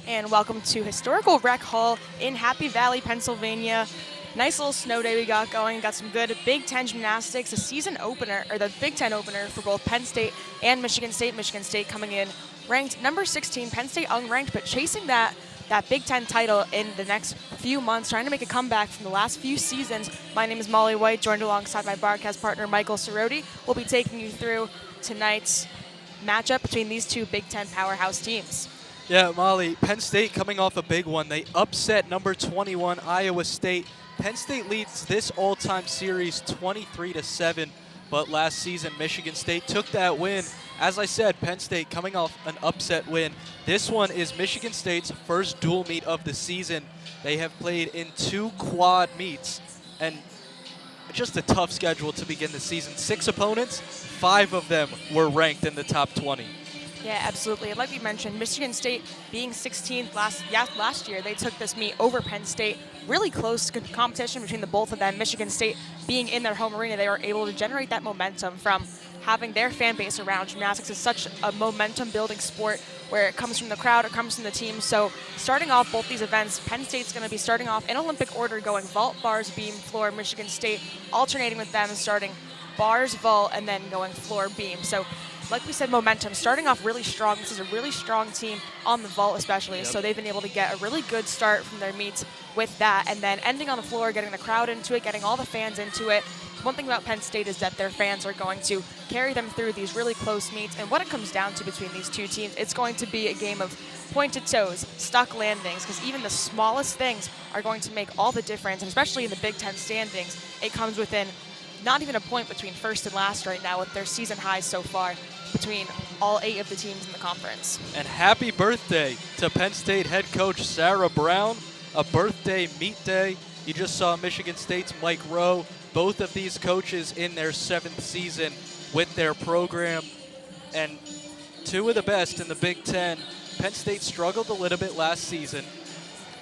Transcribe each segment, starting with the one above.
and welcome to historical Rec Hall in Happy Valley, Pennsylvania. Nice little snow day we got going. Got some good Big Ten gymnastics, a season opener, or the Big Ten opener for both Penn State and Michigan State. Michigan State coming in ranked number 16, Penn State unranked, but chasing that Big Ten title in the next few months, trying to make a comeback from the last few seasons. My name is Molly White, joined alongside my broadcast partner, Michael Cerroti. We'll be taking you through tonight's matchup between these two Big Ten powerhouse teams. Yeah, Molly, Penn State coming off a big one. They upset number 21, Iowa State. Penn State leads this all-time series 23-7, but last season Michigan State took that win. As I said, Penn State coming off an upset win. This one is Michigan State's first dual meet of the season. They have played in 2 quad meets, and just a tough schedule to begin the season. 6 opponents, 5 of them were ranked in the top 20. Yeah, absolutely. And like we mentioned, Michigan State being 16th last year, they took this meet over Penn State. Really close competition between the both of them. Michigan State being in their home arena, they were able to generate that momentum from having their fan base around. Gymnastics is such a momentum-building sport where it comes from the crowd, it comes from the team. So starting off both these events, Penn State's going to be starting off in Olympic order, going vault, bars, beam, floor. Michigan State alternating with them, starting bars, vault, and then going floor, beam. So like we said, momentum, starting off really strong. This is a really strong team on the vault especially, so they've been able to get a really good start from their meets with that, and then ending on the floor, getting the crowd into it, getting all the fans into it. One thing about Penn State is that their fans are going to carry them through these really close meets, and what it comes down to between these two teams, it's going to be a game of pointed toes, stuck landings, because even the smallest things are going to make all the difference, and especially in the Big Ten standings, it comes within not even a point between first and last right now with their season highs so far between all 8 of the teams in the conference. And happy birthday to Penn State head coach Sarah Brown, a birthday meet day. You just saw Michigan State's Mike Rowe, both of these coaches in their 7th season with their program, and 2 of the best in the Big Ten. Penn State struggled a little bit last season.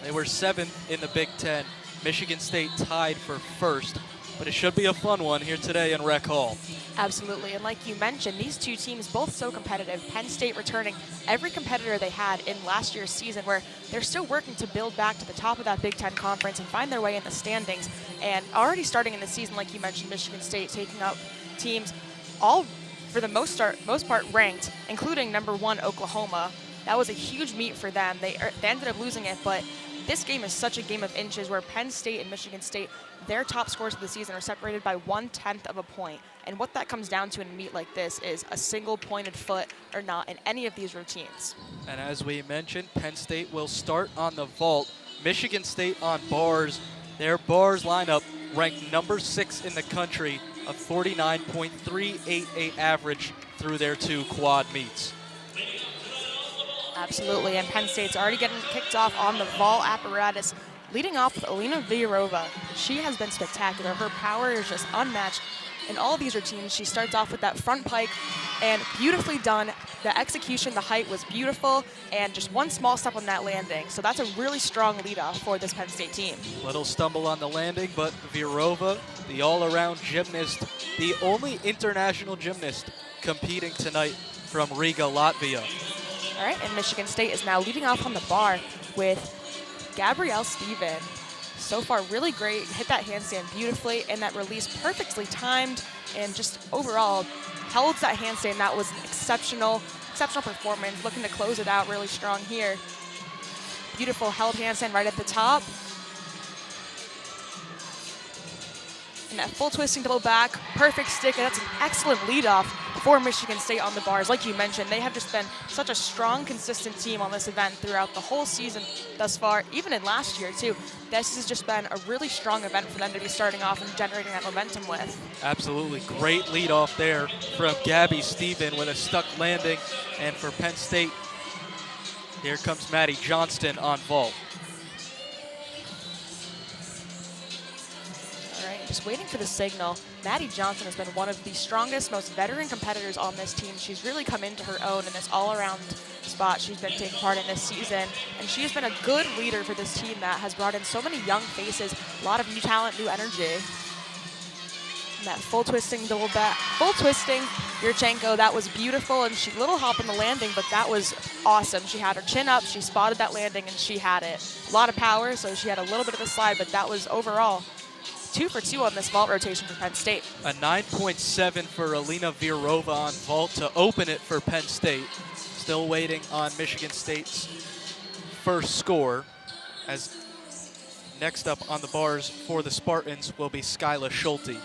They were 7th in the Big Ten. Michigan State tied for 1st. But it should be a fun one here today in Rec Hall. Absolutely, and like you mentioned, these two teams both so competitive. Penn State returning every competitor they had in last year's season, where they're still working to build back to the top of that Big Ten conference and find their way in the standings. And already starting in the season, like you mentioned, Michigan State taking up teams all, for the most part, ranked, including number 1 Oklahoma. That was a huge meet for them. They ended up losing it, but this game is such a game of inches where Penn State and Michigan State, their top scores of the season are separated by 1/10 of a point. And what that comes down to in a meet like this is a single pointed foot or not in any of these routines. And as we mentioned, Penn State will start on the vault. Michigan State on bars. Their bars lineup ranked number 6 in the country, a 49.388 average through their 2 quad meets. Absolutely, and Penn State's already getting kicked off on the vault apparatus, leading off with Alina Viorova. She has been spectacular. Her power is just unmatched in all of these routines. She starts off with that front pike, and beautifully done. The execution, the height was beautiful, and just one small step on that landing. So that's a really strong lead-off for this Penn State team. Little stumble on the landing, but Viorova, the all-around gymnast, the only international gymnast competing tonight from Riga, Latvia. All right, and Michigan State is now leading off on the bar with Gabrielle Steven. So far, really great. Hit that handstand beautifully, and that release perfectly timed, and just overall held that handstand. That was an exceptional performance. Looking to close it out really strong here. Beautiful held handstand right at the top. And that full twisting double back, perfect stick, and that's an excellent leadoff for Michigan State on the bars. Like you mentioned, they have just been such a strong, consistent team on this event throughout the whole season thus far, even in last year too. This has just been a really strong event for them to be starting off and generating that momentum with. Absolutely, great leadoff there from Gabby Steven with a stuck landing. And for Penn State, here comes Maddie Johnston on vault. Just waiting for the signal. Maddie Johnson has been one of the strongest, most veteran competitors on this team. She's really come into her own in this all-around spot she's been taking part in this season. And she has been a good leader for this team that has brought in so many young faces, a lot of new talent, new energy. And that full twisting double back, full twisting Yurchenko. That was beautiful, and she little hop on the landing, but that was awesome. She had her chin up, she spotted that landing, and she had it. A lot of power, so she had a little bit of a slide, but that was overall 2 for 2 on this vault rotation for Penn State. A 9.7 for Alina Virova on vault to open it for Penn State. Still waiting on Michigan State's first score, as next up on the bars for the Spartans will be Skyla Schulte.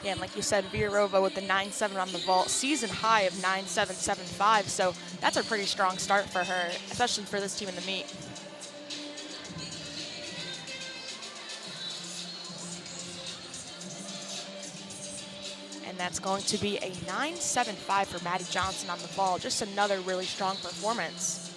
Yeah, and like you said, Virova with the 9.7 on the vault, season high of 9.775, so that's a pretty strong start for her, especially for this team in the meet. And that's going to be a 9.75 for Maddie Johnson on the vault. Just another really strong performance.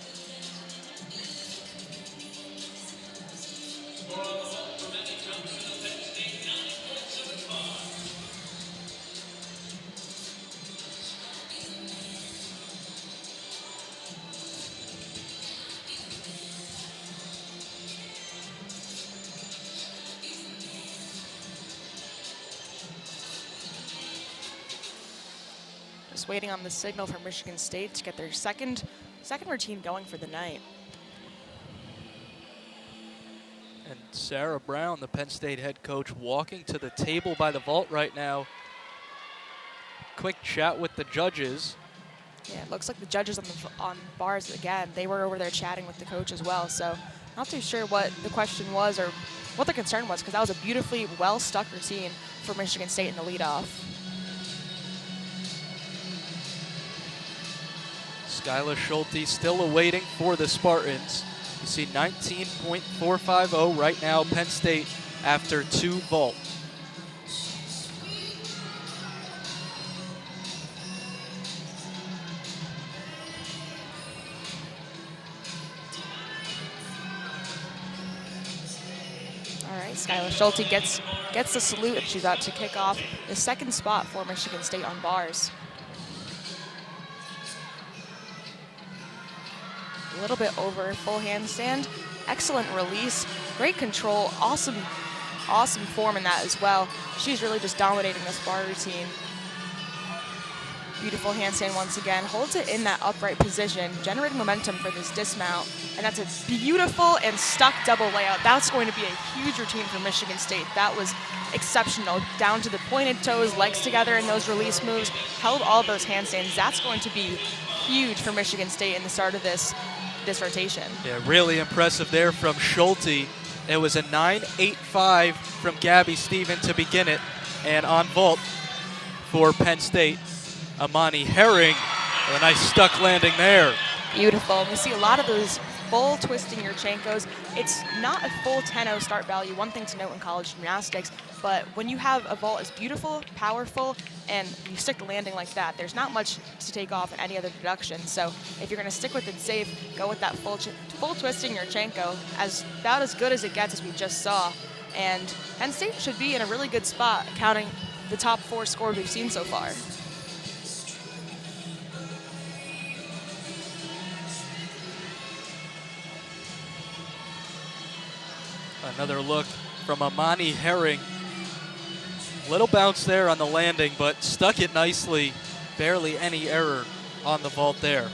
Just waiting on the signal for Michigan State to get their second routine going for the night. And Sarah Brown, the Penn State head coach, walking to the table by the vault right now. Quick chat with the judges. Yeah, it looks like the judges on bars again, they were over there chatting with the coach as well. So not too sure what the question was or what the concern was, because that was a beautifully well-stuck routine for Michigan State in the leadoff. Skyla Schulte still awaiting for the Spartans. You see 19.450 right now, Penn State after 2 vault. All right, Skyla Schulte gets the salute, and she's out to kick off the second spot for Michigan State on bars. A little bit over full handstand. Excellent release, great control, awesome form in that as well. She's really just dominating this bar routine. Beautiful handstand once again, holds it in that upright position, generating momentum for this dismount, and that's a beautiful and stuck double layout. That's going to be a huge routine for Michigan State. That was exceptional, down to the pointed toes, legs together in those release moves, held all those handstands. That's going to be huge for Michigan State in the start of this rotation. Yeah, really impressive there from Schulte. It was a 9.85 from Gabby Stephen to begin it, and on vault for Penn State, Amani Herring, a nice stuck landing there. Beautiful. We see a lot of those full twisting Yurchenkos. It's not a full 10-0 start value, one thing to note in college gymnastics, but when you have a vault as beautiful, powerful, and you stick the landing like that, there's not much to take off in any other deduction. So if you're going to stick with it safe, go with that full twisting Yurchenko, about as good as it gets, as we just saw. And Penn State should be in a really good spot, counting the top 4 scores we've seen so far. Another look from Amani Herring. Little bounce there on the landing, but stuck it nicely. Barely any error on the vault there.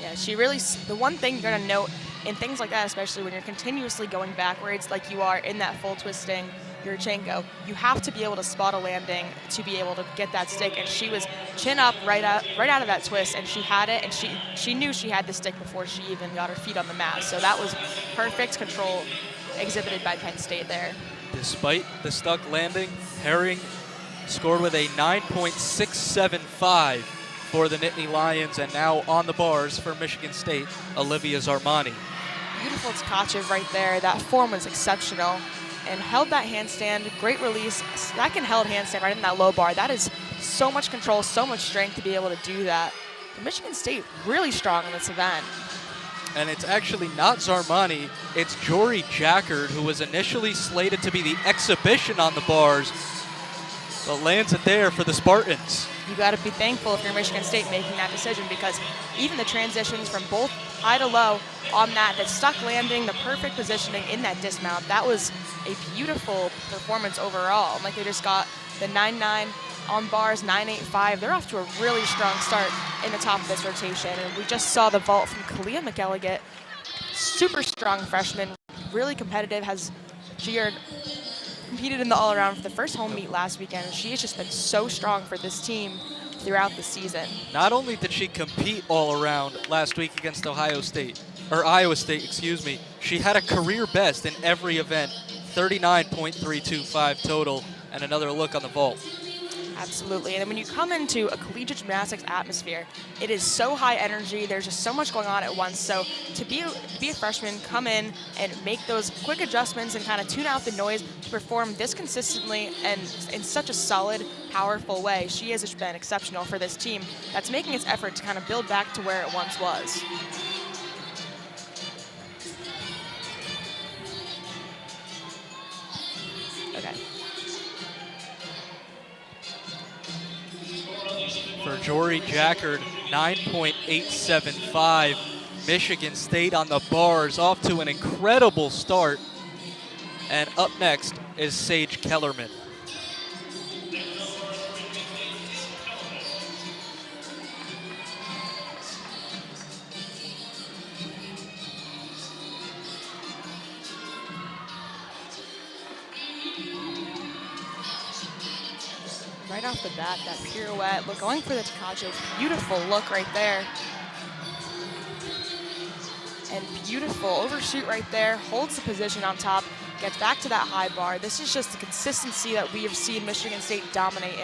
Yeah, she really, the one thing you're going to note in things like that, especially when you're continuously going backwards like you are in that full twisting Yurchenko, you have to be able to spot a landing to be able to get that stick. And she was chin up right out of that twist, and she had it, and she knew she had the stick before she even got her feet on the mat. So that was perfect control exhibited by Penn State there. Despite the stuck landing, Herring scored with a 9.675 for the Nittany Lions, and now on the bars for Michigan State, Olivia Zarmani. Beautiful Tkachev right there. That form was exceptional, and held that handstand. Great release. Second held handstand right in that low bar. That is so much control, so much strength to be able to do that. But Michigan State really strong in this event. And it's actually not Zarmani, it's Jory Jackard, who was initially slated to be the exhibition on the bars, but lands it there for the Spartans. You got to be thankful if you're Michigan State making that decision, because even the transitions from both high to low on that stuck landing, the perfect positioning in that dismount, that was a beautiful performance overall. Like, they just got the 9.9 on bars, 9.85. They're off to a really strong start in the top of this rotation. And we just saw the vault from Kalia McElligott. Super strong freshman, really competitive. She competed in the all-around for the first home meet last weekend, and she has just been so strong for this team throughout the season. Not only did she compete all around last week against Iowa State, excuse me, she had a career best in every event, 39.325 total, and another look on the vault. Absolutely, and then when you come into a collegiate gymnastics atmosphere, it is so high energy. There's just so much going on at once. So to be a freshman, come in and make those quick adjustments and kind of tune out the noise to perform this consistently and in such a solid, powerful way. She has just been exceptional for this team that's making its effort to kind of build back to where it once was. Okay. For Jory Jackard, 9.875. Michigan State on the bars, off to an incredible start. And up next is Sage Kellerman. Right off the bat, that pirouette, going for the Takacho, beautiful look right there. And beautiful overshoot right there, holds the position on top, gets back to that high bar. This is just the consistency that we have seen Michigan State dominate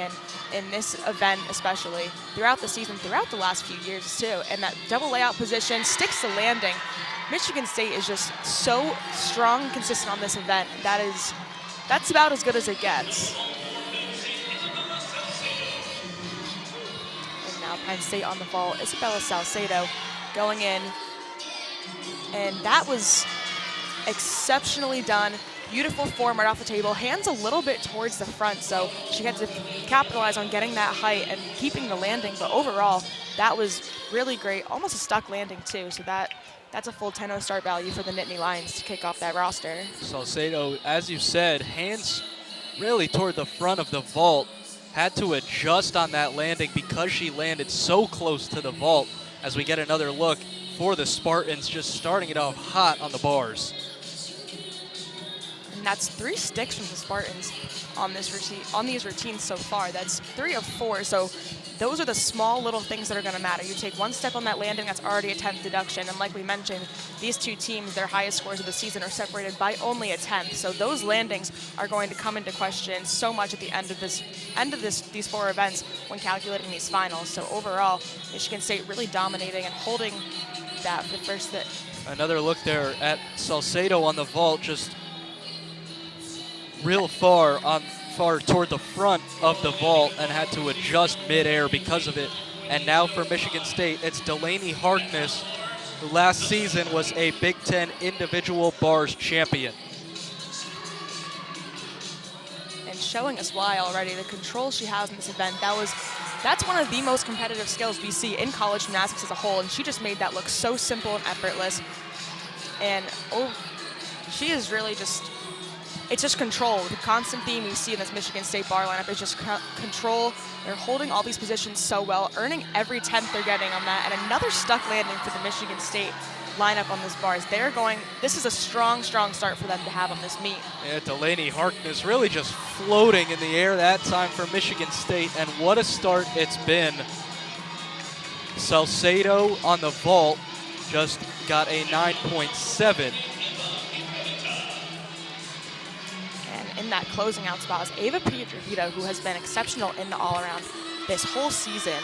in this event, especially throughout the season, throughout the last few years too. And that double layout position, sticks to landing. Michigan State is just so strong and consistent on this event. That's about as good as it gets. Penn State on the vault, Isabella Salcedo going in, and that was exceptionally done. Beautiful form right off the table, hands a little bit towards the front, so she had to capitalize on getting that height and keeping the landing, but overall, that was really great. Almost a stuck landing too, so that's a full 10-0 start value for the Nittany Lions to kick off that roster. Salcedo, as you said, hands really toward the front of the vault. Had to adjust on that landing because she landed so close to the vault, as we get another look for the Spartans, just starting it off hot on the bars. And that's 3 sticks from the Spartans on these routines so far. That's 3 of 4, so those are the small little things that are going to matter. You take one step on that landing, that's already a 10th deduction, and like we mentioned, these two teams, their highest scores of the season are separated by only a 10th, so those landings are going to come into question so much at the end of these 4 events when calculating these finals. So overall, Michigan State really dominating and holding that for the first bit. Another look there at Salcedo on the vault, just real far toward the front of the vault, and had to adjust midair because of it. And now for Michigan State, it's Delaney Harkness, who last season was a Big Ten individual bars champion. And showing us why already, the control she has in this event, that's one of the most competitive skills we see in college gymnastics as a whole, and she just made that look so simple and effortless. And she is really it's just control. The constant theme we see in this Michigan State bar lineup is just control. They're holding all these positions so well, earning every 10th they're getting on that, and another stuck landing for the Michigan State lineup on this bars. This is a strong, strong start for them to have on this meet. Yeah, Delaney Harkness really just floating in the air that time for Michigan State, and what a start it's been. Salcedo on the vault just got a 9.7. In that closing out spot is Ava Piedrahita, who has been exceptional in the all-around this whole season.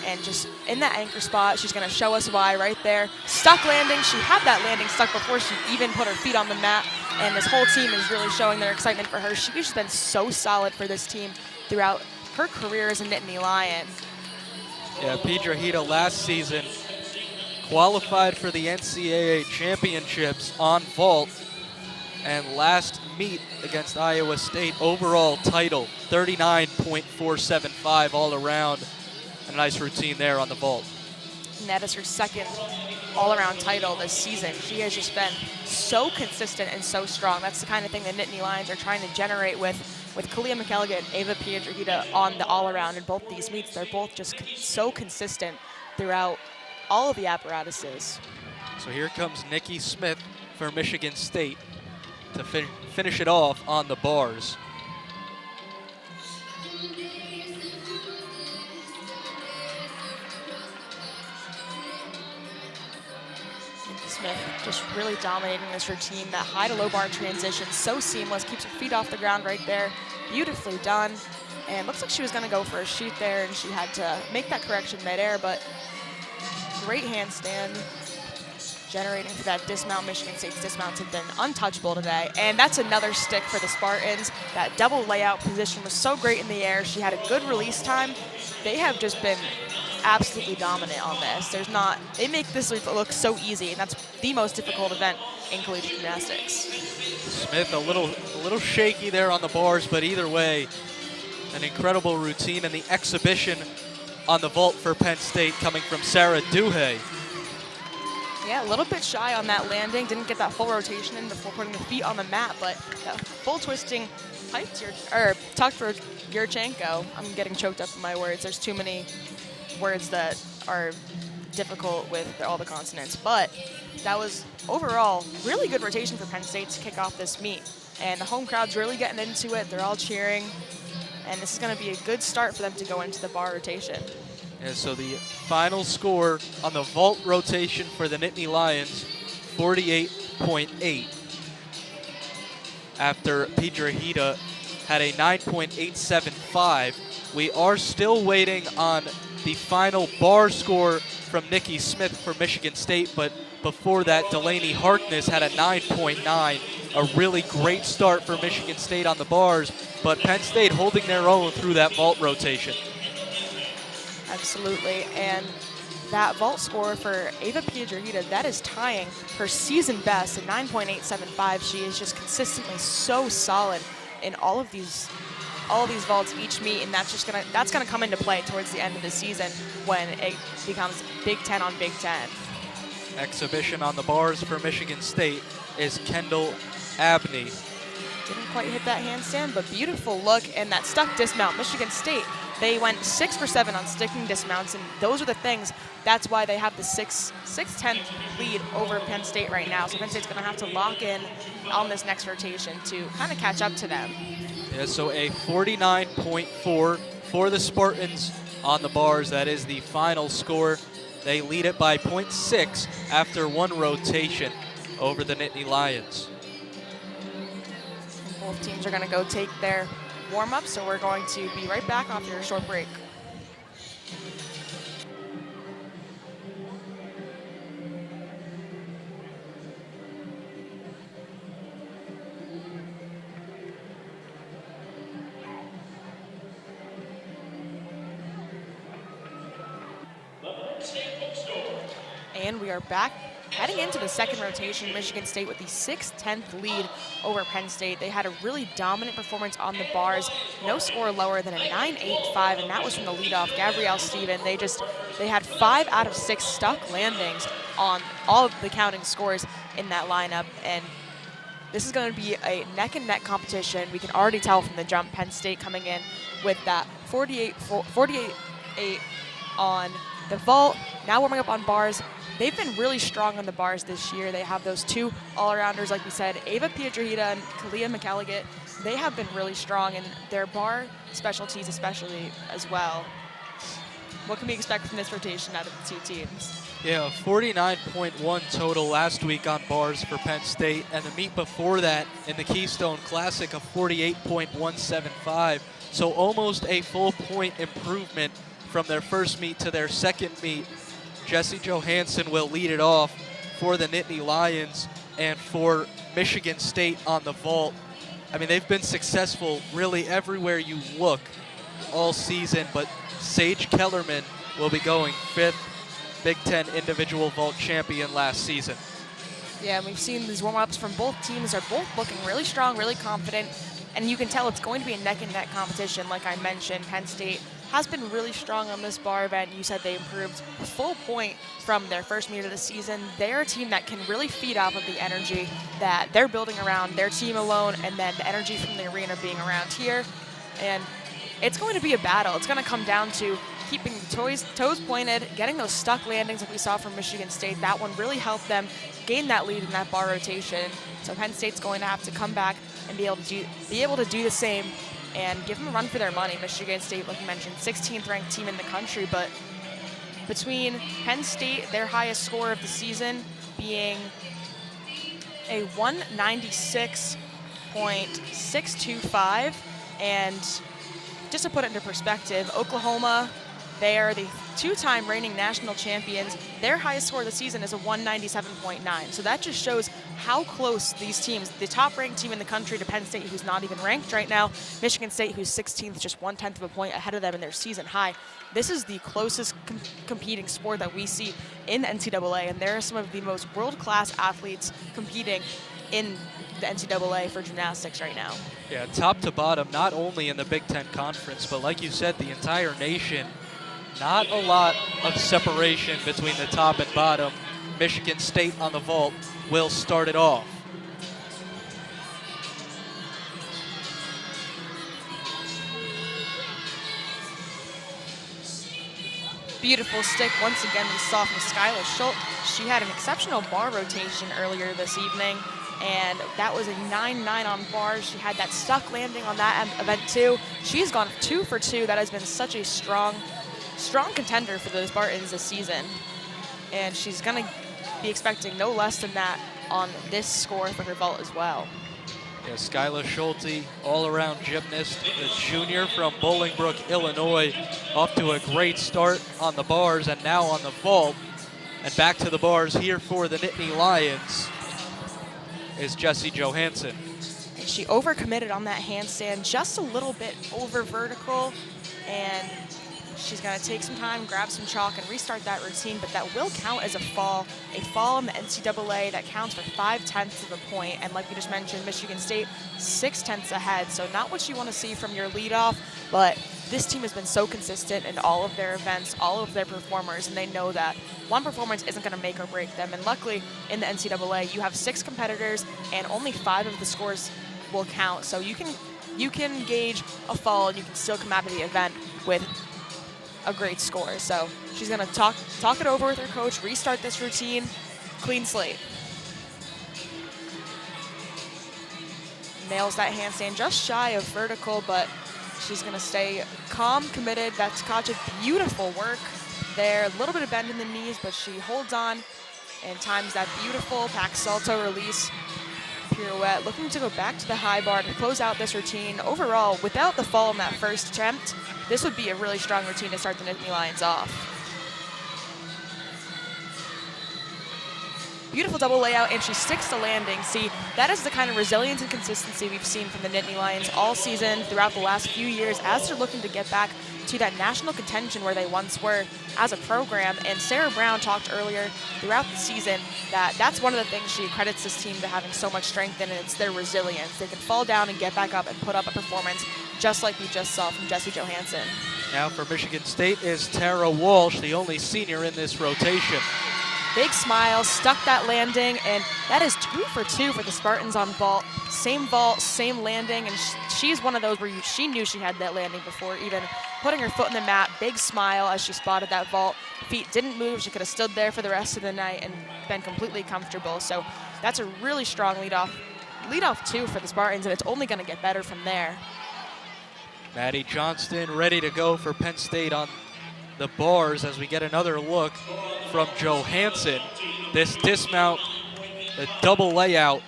And just in that anchor spot, she's going to show us why right there. Stuck landing. She had that landing stuck before she even put her feet on the mat. And this whole team is really showing their excitement for her. She's been so solid for this team throughout her career as a Nittany Lion. Yeah, Piedrahita last season qualified for the NCAA championships on vault. And last meet against Iowa State, overall title, 39.475 all around. A nice routine there on the vault. And that is her second all-around title this season. She has just been so consistent and so strong. That's the kind of thing the Nittany Lions are trying to generate with with Kalia McElligott and Ava Piedrahita on the all-around in both these meets. They're both just so consistent throughout all of the apparatuses. So here comes Nikki Smith for Michigan State to finish it off on the bars. Smith just really dominating this routine. That high to low bar transition, so seamless, keeps her feet off the ground right there. Beautifully done. And looks like she was going to go for a shoot there, and she had to make that correction midair, but great handstand. Generating for that dismount. Michigan State's dismounts have been untouchable today. And that's another stick for the Spartans. That double layout position was so great in the air. She had a good release time. They have just been absolutely dominant on this. They make this look so easy, and that's the most difficult event in collegiate gymnastics. Smith a little shaky there on the bars, but either way, an incredible routine, and the exhibition on the vault for Penn State coming from Sarah Duhay. Yeah, a little bit shy on that landing. Didn't get that full rotation in before putting the feet on the mat, but that full twisting tucked for Yurchenko. I'm getting choked up in my words. There's too many words that are difficult with all the consonants, but that was overall really good rotation for Penn State to kick off this meet. And the home crowd's really getting into it. They're all cheering, and this is going to be a good start for them to go into the bar rotation. And so the final score on the vault rotation for the Nittany Lions, 48.8. After Piedrahita had a 9.875. We are still waiting on the final bar score from Nikki Smith for Michigan State, but before that, Delaney Harkness had a 9.9. A really great start for Michigan State on the bars, but Penn State holding their own through that vault rotation. Absolutely, and that vault score for Ava Piedrahita, that is tying her season best at 9.875. She is just consistently so solid in all of these vaults each meet, and that's gonna come into play towards the end of the season when it becomes Big Ten on Big Ten. Exhibition on the bars for Michigan State is Kendall Abney. Didn't quite hit that handstand, but beautiful look, and that stuck dismount. Michigan State, they went 6 for 7 on sticking dismounts, and those are the things. That's why they have the 6/10 lead over Penn State right now. So Penn State's going to have to lock in on this next rotation to kind of catch up to them. Yeah, so a 49.4 for the Spartans on the bars. That is the final score. They lead it by 0.6 after one rotation over the Nittany Lions. And both teams are going to go take their warm-up, so we're going to be right back after a short break. And we are back heading into the second rotation. Michigan State with the 6/10 lead over Penn State. They had a really dominant performance on the bars. No score lower than a 9.85, and that was from the leadoff, Gabrielle Steven. They had 5 out of 6 stuck landings on all of the counting scores in that lineup, and this is going to be a neck-and-neck competition. We can already tell from the jump, Penn State coming in with that 48.8 on the vault. Now warming up on bars. They've been really strong on the bars this year. They have those 2 all-arounders, like we said, Ava Piedrahita and Kalia McElligott. They have been really strong, and their bar specialties especially as well. What can we expect from this rotation out of the 2 teams? Yeah, 49.1 total last week on bars for Penn State, and the meet before that in the Keystone Classic, a 48.175. So almost a full point improvement from their first meet to their second meet. Jessie Johansson will lead it off for the Nittany Lions, and for Michigan State on the vault. I mean, they've been successful really everywhere you look all season, but Sage Kellerman will be going 5th Big Ten individual vault champion last season. Yeah, and we've seen these warm-ups from both teams. They're both looking really strong, really confident, and you can tell it's going to be a neck-and-neck competition. Like I mentioned, Penn State has been really strong on this bar event. You said they improved a full point from their first meet of the season. They're a team that can really feed off of the energy that they're building around their team alone, and then the energy from the arena being around here. And it's going to be a battle. It's going to come down to keeping the toes pointed, getting those stuck landings that we saw from Michigan State. That one really helped them gain that lead in that bar rotation. So Penn State's going to have to come back and be able to do the same and give them a run for their money. Michigan State, like you mentioned, 16th ranked team in the country, but between Penn State, their highest score of the season being a 196.625, and just to put it into perspective, Oklahoma, they are the two-time reigning national champions. Their highest score of the season is a 197.9. So that just shows how close these teams, the top-ranked team in the country to Penn State, who's not even ranked right now, Michigan State, who's 16th, just 1/10 of a point ahead of them in their season high. This is the closest competing sport that we see in the NCAA, and there are some of the most world-class athletes competing in the NCAA for gymnastics right now. Yeah, top to bottom, not only in the Big Ten Conference, but like you said, the entire nation. Not a lot of separation between the top and bottom. Michigan State on the vault will start it off. Beautiful stick once again we saw from Skylar Schultz. She had an exceptional bar rotation earlier this evening, and that was a 9-9 on bars. She had that stuck landing on that event too. She's gone 2 for 2. That has been such a strong contender for the Spartans this season, and she's going to be expecting no less than that on this score for her vault as well. Yeah, Skylar Schulte, all-around gymnast, a junior from Bolingbrook, Illinois, off to a great start on the bars and now on the vault. And back to the bars here for the Nittany Lions is Jessie Johansson. And she overcommitted on that handstand, just a little bit over vertical, and she's going to take some time, grab some chalk, and restart that routine, but that will count as a fall in the NCAA that counts for 5/10 of a point. And like we just mentioned, Michigan State 6/10 ahead, so not what you want to see from your leadoff, but this team has been so consistent in all of their events, all of their performers, and they know that one performance isn't going to make or break them. And luckily, in the NCAA, you have 6 competitors, and only 5 of the scores will count. So you can gauge a fall, and you can still come out of the event with a great score. So she's going to talk it over with her coach, restart this routine, clean slate. Nails that handstand just shy of vertical, but she's going to stay calm, committed. That's Katja, beautiful work there. A little bit of bend in the knees, but she holds on and times that beautiful pack salto release pirouette. Looking to go back to the high bar to close out this routine. Overall, without the fall in that first attempt, this would be a really strong routine to start the Nittany Lions off. Beautiful double layout, and she sticks to landing. See, that is the kind of resilience and consistency we've seen from the Nittany Lions all season throughout the last few years as they're looking to get back to that national contention where they once were as a program. And Sarah Brown talked earlier throughout the season that that's one of the things she credits this team to having so much strength in, and it's their resilience. They can fall down and get back up and put up a performance just like we just saw from Jessie Johansson. Now for Michigan State is Tara Walsh, the only senior in this rotation. Big smile, stuck that landing, and that is 2 for 2 for the Spartans on vault, same landing, and she's one of those where she knew she had that landing before even putting her foot in the mat. Big smile as she spotted that vault. Feet didn't move. She could have stood there for the rest of the night and been completely comfortable. So that's a really strong leadoff 2 for the Spartans, and it's only going to get better from there. Maddie Johnston ready to go for Penn State on the bars as we get another look from Johansson. This dismount, the double layout,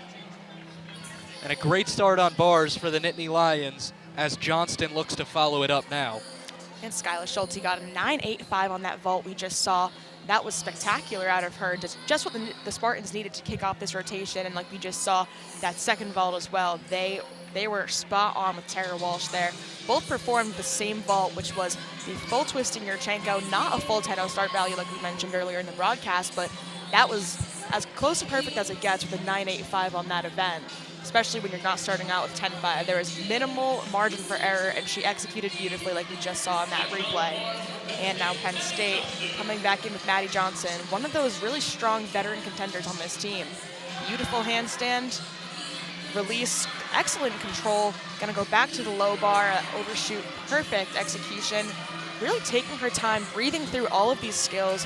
and a great start on bars for the Nittany Lions as Johnston looks to follow it up now. And Skylar Schulte got a 9.85 on that vault we just saw. That was spectacular out of her. Just what the Spartans needed to kick off this rotation, and like we just saw, that second vault as well. They were spot on with Tara Walsh there. Both performed the same vault, which was the full twisting Yurchenko, not a full 10-0 start value like we mentioned earlier in the broadcast, but that was as close to perfect as it gets with a 9.85 on that event. especially when you're not starting out with 10-5. There was minimal margin for error, and she executed beautifully like we just saw in that replay. And now Penn State coming back in with Maddie Johnson, one of those really strong veteran contenders on this team. Beautiful handstand, release, excellent control, gonna go back to the low bar, overshoot, perfect execution, really taking her time, breathing through all of these skills.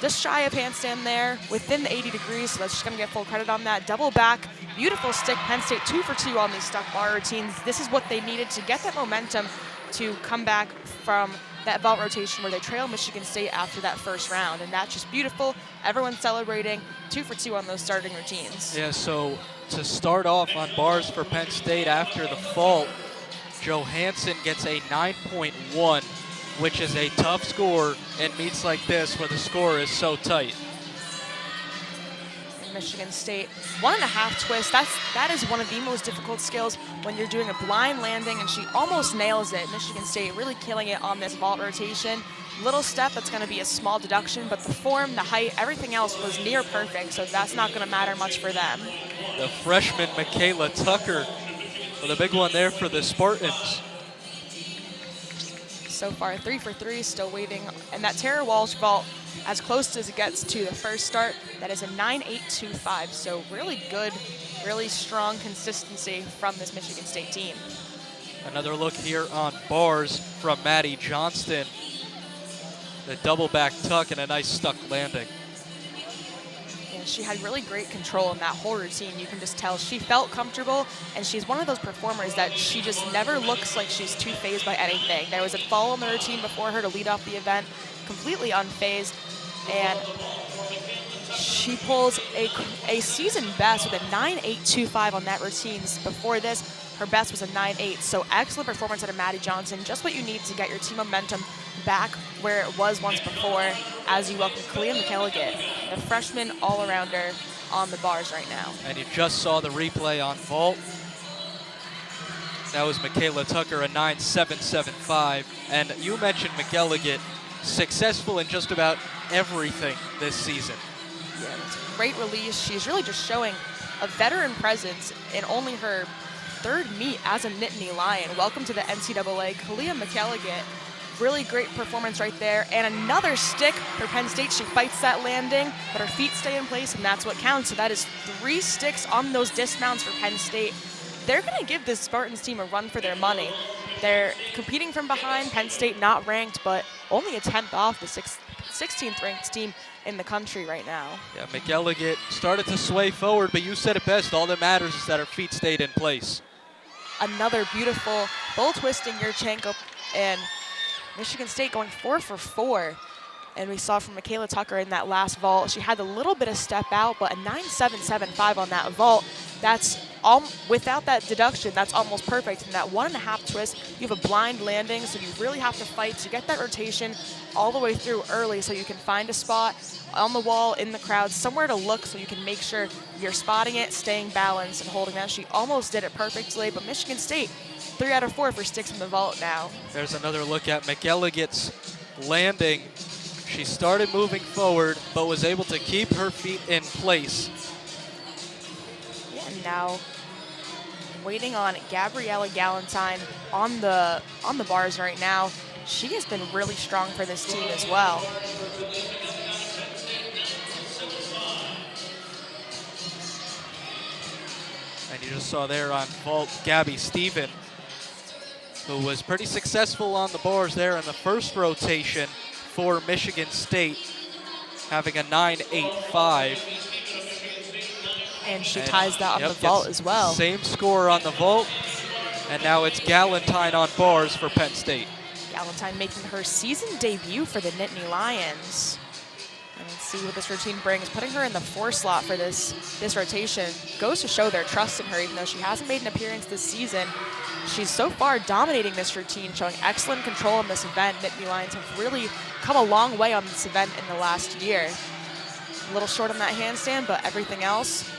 Just shy of handstand there, within the 80 degrees, so that's just gonna get full credit on that. Double back, beautiful stick. Penn State 2 for 2 on these stuck bar routines. This is what they needed to get that momentum to come back from that vault rotation where they trail Michigan State after that first round, and that's just beautiful. Everyone's celebrating, 2 for 2 on those starting routines. Yeah, so to start off on bars for Penn State after the fault, Johansson gets a 9.1, which is a tough score in meets like this where the score is so tight. Michigan State, 1.5 twist. That is one of the most difficult skills when you're doing a blind landing, and she almost nails it. Michigan State really killing it on this vault rotation. Little step, that's going to be a small deduction, but the form, the height, everything else was near perfect, so that's not going to matter much for them. The freshman Michaela Tucker with a big one there for the Spartans. So far, 3 for 3, still waiting. And that Tara Walsh vault, as close as it gets to the first start, that is a 9.825. So really good, really strong consistency from this Michigan State team. Another look here on bars from Maddie Johnston. The double back tuck and a nice stuck landing. And she had really great control in that whole routine. You can just tell she felt comfortable, and she's one of those performers that she just never looks like she's too phased by anything. There was a fall in the routine before her to lead off the event, completely unfazed, and she pulls a season best with a 9.825 on that routine. Before this, her best was a 9.8, so excellent performance out of Maddie Johnson, just what you need to get your team momentum back where it was once before as you welcome Kalia McElligott, the freshman all-arounder on the bars right now. And you just saw the replay on vault. That was Michaela Tucker, a 9.775. And you mentioned McElligott, successful in just about everything this season. Yeah, it's a great release. She's really just showing a veteran presence in only her third meet as a Nittany Lion. Welcome to the NCAA, Kalia McElligott. Really great performance right there. And another stick for Penn State. She fights that landing, but her feet stay in place, and that's what counts. So that is 3 sticks on those dismounts for Penn State. They're going to give this Spartans team a run for their money. They're competing from behind. Penn State not ranked, but only a 10th off the 16th ranked team in the country right now. Yeah, McElligott started to sway forward, but you said it best. All that matters is that her feet stayed in place. Another beautiful full twisting Yurchenko, and Michigan State going 4 for 4. And we saw from Michaela Tucker in that last vault, she had a little bit of step out, but a 9.775 on that vault. That's all, without that deduction, that's almost perfect. And that 1.5 twist, you have a blind landing, so you really have to fight to get that rotation all the way through early so you can find a spot on the wall, in the crowd, somewhere to look so you can make sure you're spotting it, staying balanced, and holding that. She almost did it perfectly, but Michigan State, 3 out of 4 for sticks in the vault now. There's another look at McElligott's landing. She started moving forward, but was able to keep her feet in place. Yeah, and now waiting on Gabriella Galentine on the bars right now. She has been really strong for this team as well. And you just saw there on vault Gabby Stephen, who was pretty successful on the bars there in the first rotation for Michigan State, having a 9.85. And she ties that on the vault as well. Same score on the vault, and now it's Galentine on bars for Penn State. Galentine making her season debut for the Nittany Lions. And let's see what this routine brings. Putting her in the 4 slot for this rotation goes to show their trust in her, even though she hasn't made an appearance this season. She's so far dominating this routine, showing excellent control in this event. Nittany Lions have really come a long way on this event in the last year. A little short on that handstand, but everything else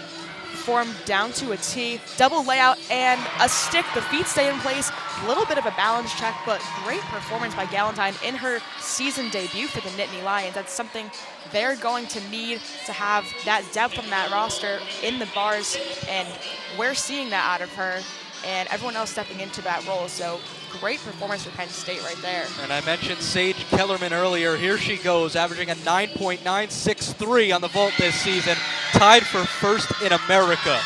form down to a T, double layout, and a stick. The feet stay in place. A little bit of a balance check, but great performance by Galentine in her season debut for the Nittany Lions. That's something they're going to need to have that depth on that roster in the bars, and we're seeing that out of her and everyone else stepping into that role. So great performance for Penn State right there. And I mentioned Sage Kellerman earlier. Here she goes, averaging a 9.963 on the vault this season, tied for first in America.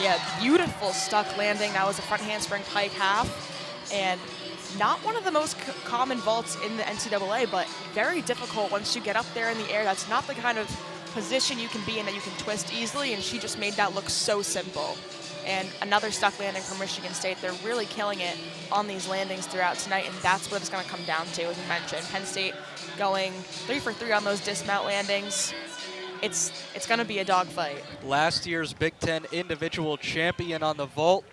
Yeah, beautiful stuck landing. That was a front handspring pike half. And not one of the most common vaults in the NCAA, but very difficult once you get up there in the air. That's not the kind of position you can be in that you can twist easily, and she just made that look so simple. And another stuck landing from Michigan State. They're really killing it on these landings throughout tonight, and that's what it's going to come down to, as we mentioned. Penn State going 3 for 3 on those dismount landings. It's going to be a dogfight. Last year's Big Ten individual champion on the vault,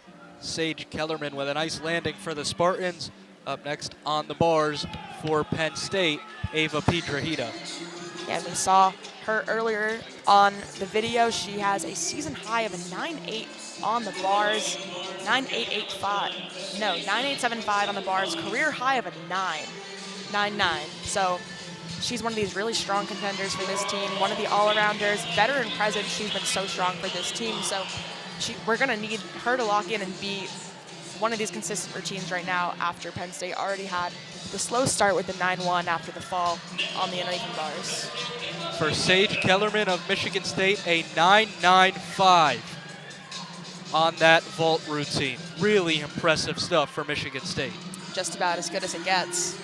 Sage Kellerman, with a nice landing for the Spartans. Up next on the bars for Penn State, Ava Piedrahita. Yeah, we saw her earlier on the video. She has a season high of a 9.8 on the bars, 9.885. No, 9.875 on the bars, career high of a 9.9. So she's one of these really strong contenders for this team, one of the all-arounders, veteran presence. She's been so strong for this team. So we're going to need her to lock in and be one of these consistent routines right now after Penn State already had the slow start with the 9-1 after the fall on the uneven bars. For Sage Kellerman of Michigan State, a 9.95 on that vault routine. Really impressive stuff for Michigan State. Just about as good as it gets.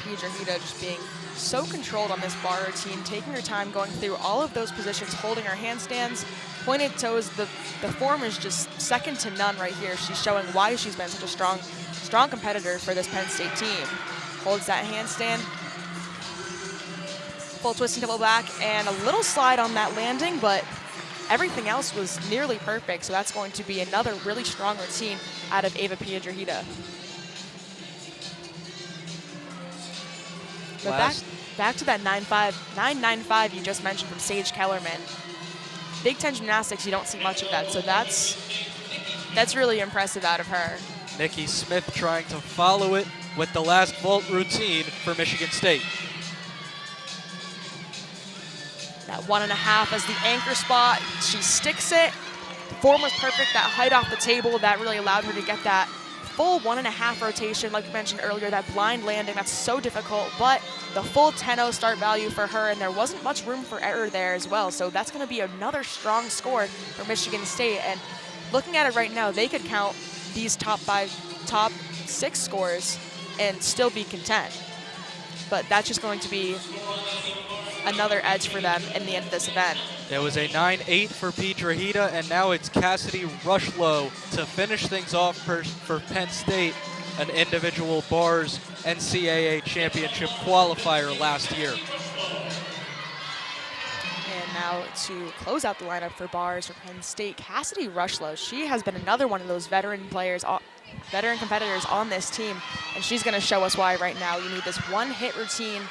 Piedrahita just being so controlled on this bar routine, taking her time going through all of those positions, holding her handstands, pointed toes. The form is just second to none right here. She's showing why she's been such a strong competitor for this Penn State team. Holds that handstand, full twisting double back, and a little slide on that landing, but everything else was nearly perfect. So that's going to be another really strong routine out of Ava Piedrahita. But back to that 9.95 you just mentioned from Sage Kellerman. Big Ten gymnastics, you don't see much of that, so that's really impressive out of her. Nikki Smith trying to follow it with the last vault routine for Michigan State. That 1.5 as the anchor spot. She sticks it. The form was perfect. That height off the table, that really allowed her to get that full 1.5 rotation, like we mentioned earlier, that blind landing, that's so difficult, but the full 10-0 start value for her, and there wasn't much room for error there as well, so that's going to be another strong score for Michigan State. And looking at it right now, they could count these top 6 scores and still be content, but that's just going to be another edge for them in the end of this event. There was a 9.8 for Piedrahita, and now it's Cassidy Rushlow to finish things off for Penn State, an individual bars NCAA championship qualifier last year. And now to close out the lineup for bars for Penn State, Cassidy Rushlow. She has been another one of those veteran competitors on this team, and she's going to show us why right now. You need this one-hit routine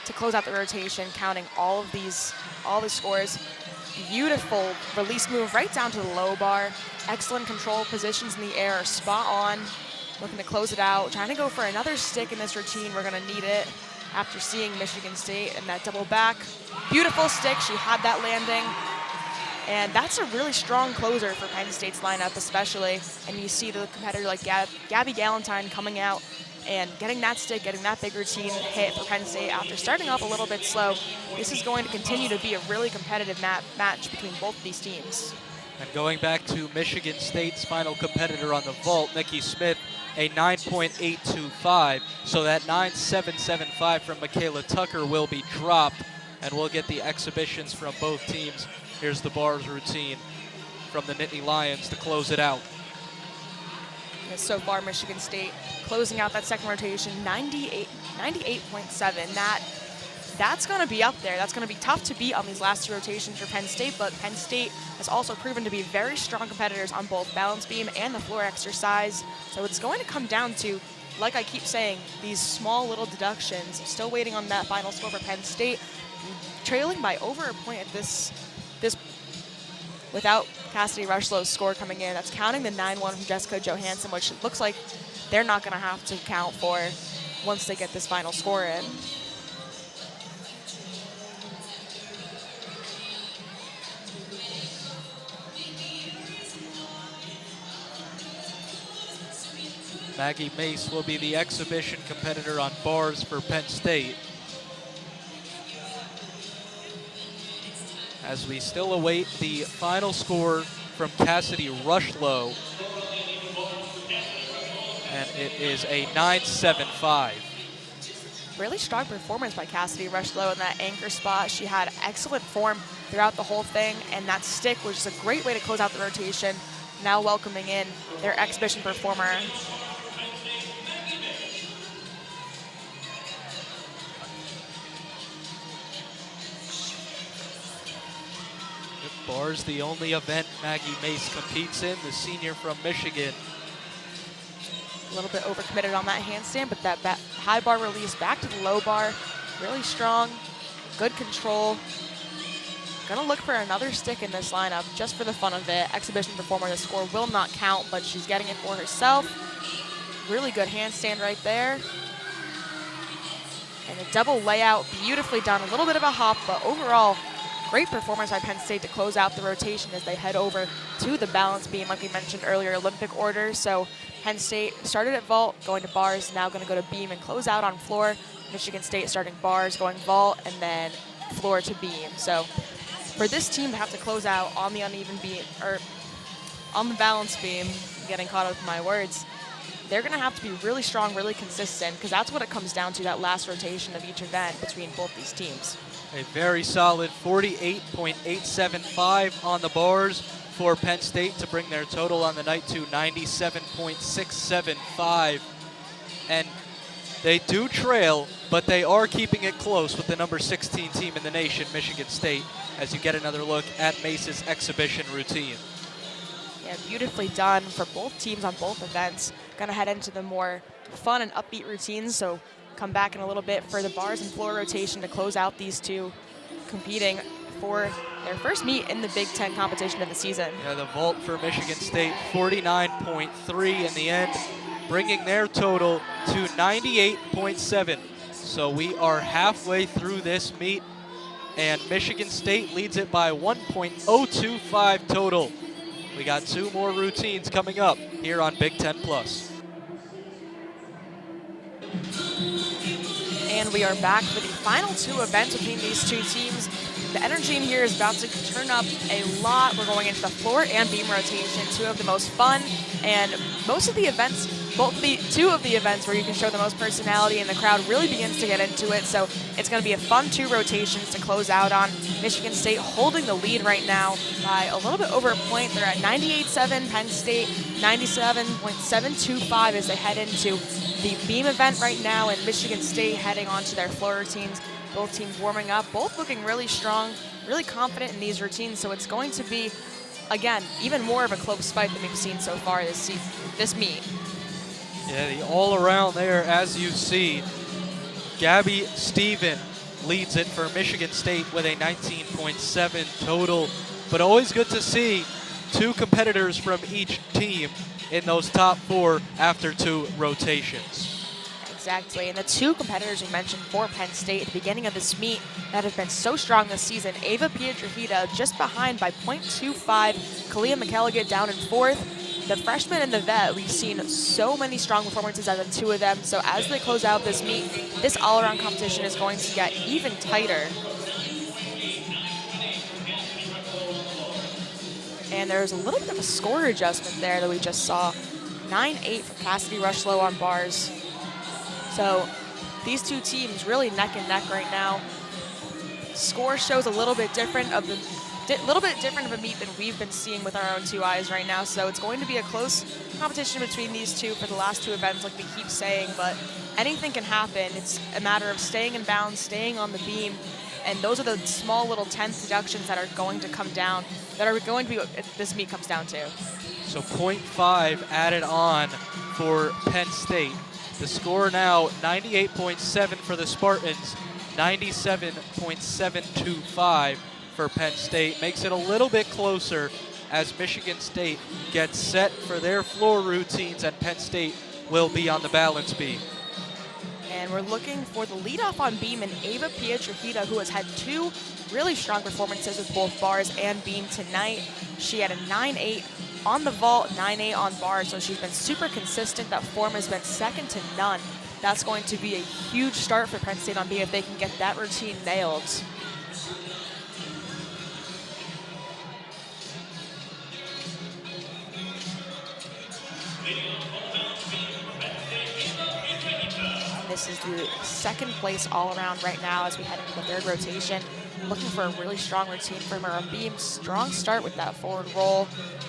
to close out the rotation, counting all the scores. Beautiful release move right down to the low bar. Excellent control positions in the air are spot on. Looking to close it out. Trying to go for another stick in this routine. We're going to need it after seeing Michigan State and that double back. Beautiful stick. She had that landing. And that's a really strong closer for Penn State's lineup especially. And you see the competitor like Gabby Galentine coming out and getting that stick, getting that big routine hit for Penn State after starting off a little bit slow. This is going to continue to be a really competitive match between both of these teams. And going back to Michigan State's final competitor on the vault, Nikki Smith, a 9.825. So that 9.775 from Michaela Tucker will be dropped, and we'll get the exhibitions from both teams. Here's the bars routine from the Nittany Lions to close it out. So far, Michigan State closing out that second rotation, 98.7. That's going to be up there. That's going to be tough to beat on these last 2 rotations for Penn State, but Penn State has also proven to be very strong competitors on both balance beam and the floor exercise. So it's going to come down to, like I keep saying, these small little deductions. Still waiting on that final score for Penn State, trailing by over a point at this without Cassidy Rushlow's score coming in. That's counting the 9-1 from Jessica Johansson, which it looks like they're not going to have to count for once they get this final score in. Maggie Mace will be the exhibition competitor on bars for Penn State. As we still await the final score from Cassidy Rushlow. And it is a 9.75. Really strong performance by Cassidy Rushlow in that anchor spot. She had excellent form throughout the whole thing, and that stick was just a great way to close out the rotation. Now welcoming in their exhibition performer. Bars the only event Maggie Mace competes in, the senior from Michigan. A little bit overcommitted on that handstand, but that high bar release back to the low bar, really strong, good control. Gonna look for another stick in this lineup just for the fun of it. Exhibition performer, the score will not count, but she's getting it for herself. Really good handstand right there. And a double layout, beautifully done. A little bit of a hop, but overall, great performance by Penn State to close out the rotation as they head over to the balance beam, like we mentioned earlier, Olympic order. So Penn State started at vault, going to bars, now going to go to beam and close out on floor. Michigan State starting bars, going vault, and then floor to beam. So for this team to have to close out on the uneven beam, or on the balance beam, getting caught up with my words, they're going to have to be really strong, really consistent, because that's what it comes down to, that last rotation of each event between both these teams. A very solid 48.875 on the bars for Penn State to bring their total on the night to 97.675. And they do trail, but they are keeping it close with the number 16 team in the nation, Michigan State, as you get another look at Mace's exhibition routine. Yeah, beautifully done for both teams on both events. Gonna head into the more fun and upbeat routines, so come back in a little bit for the bars and floor rotation to close out these two competing for their first meet in the Big Ten competition of the season. Yeah, the vault for Michigan State, 49.3 in the end, bringing their total to 98.7. So we are halfway through this meet, and Michigan State leads it by 1.025 total. We got two more routines coming up here on Big Ten Plus. And we are back for the final two events between these two teams. The energy in here is about to turn up a lot. We're going into the floor and beam rotation, two of the most fun, and most of the events, two of the events where you can show the most personality and the crowd really begins to get into it. So it's going to be a fun two rotations to close out on. Michigan State holding the lead right now by a little bit over a point. They're at 98.7, Penn State 97.725 as they head into the beam event right now, and Michigan State heading on to their floor routines. Both teams warming up, both looking really strong, really confident in these routines. So it's going to be, again, even more of a close fight than we've seen so far this meet. Yeah, the all-around there, as you see, Gabby Stephen leads it for Michigan State with a 19.7 total. But always good to see two competitors from each team in those top four after two rotations. Exactly, and the two competitors we mentioned for Penn State at the beginning of this meet that have been so strong this season, Ava Pietrahita just behind by 0.25, Kalia McElligott down in fourth. The freshman and the vet, we've seen so many strong performances out of the two of them, so as they close out this meet, this all-around competition is going to get even tighter. And there's a little bit of a score adjustment there that we just saw. 9-8 for Cassidy Rushlow on bars. So these two teams really neck and neck right now. Score shows a little bit different of a meet than we've been seeing with our own two eyes right now. So it's going to be a close competition between these two for the last two events, like we keep saying. But anything can happen. It's a matter of staying in bounds, staying on the beam, and those are the small little 10th deductions that are going to come down, that are going to be what this meet comes down to. So 0.5 added on for Penn State. The score now 98.7 for the Spartans, 97.725 for Penn State. Makes it a little bit closer as Michigan State gets set for their floor routines, and Penn State will be on the balance beam. And we're looking for the leadoff on beam in Ava Pietrahita, who has had 2 really strong performances with both bars and beam tonight. She had a 9.8 on the vault, 9.8 on bars, so she's been super consistent. That form has been second to none. That's going to be a huge start for Penn State on beam if they can get that routine nailed. This is the second place all around right now as we head into the third rotation. Looking for a really strong routine from her on beam. Strong start with that forward roll.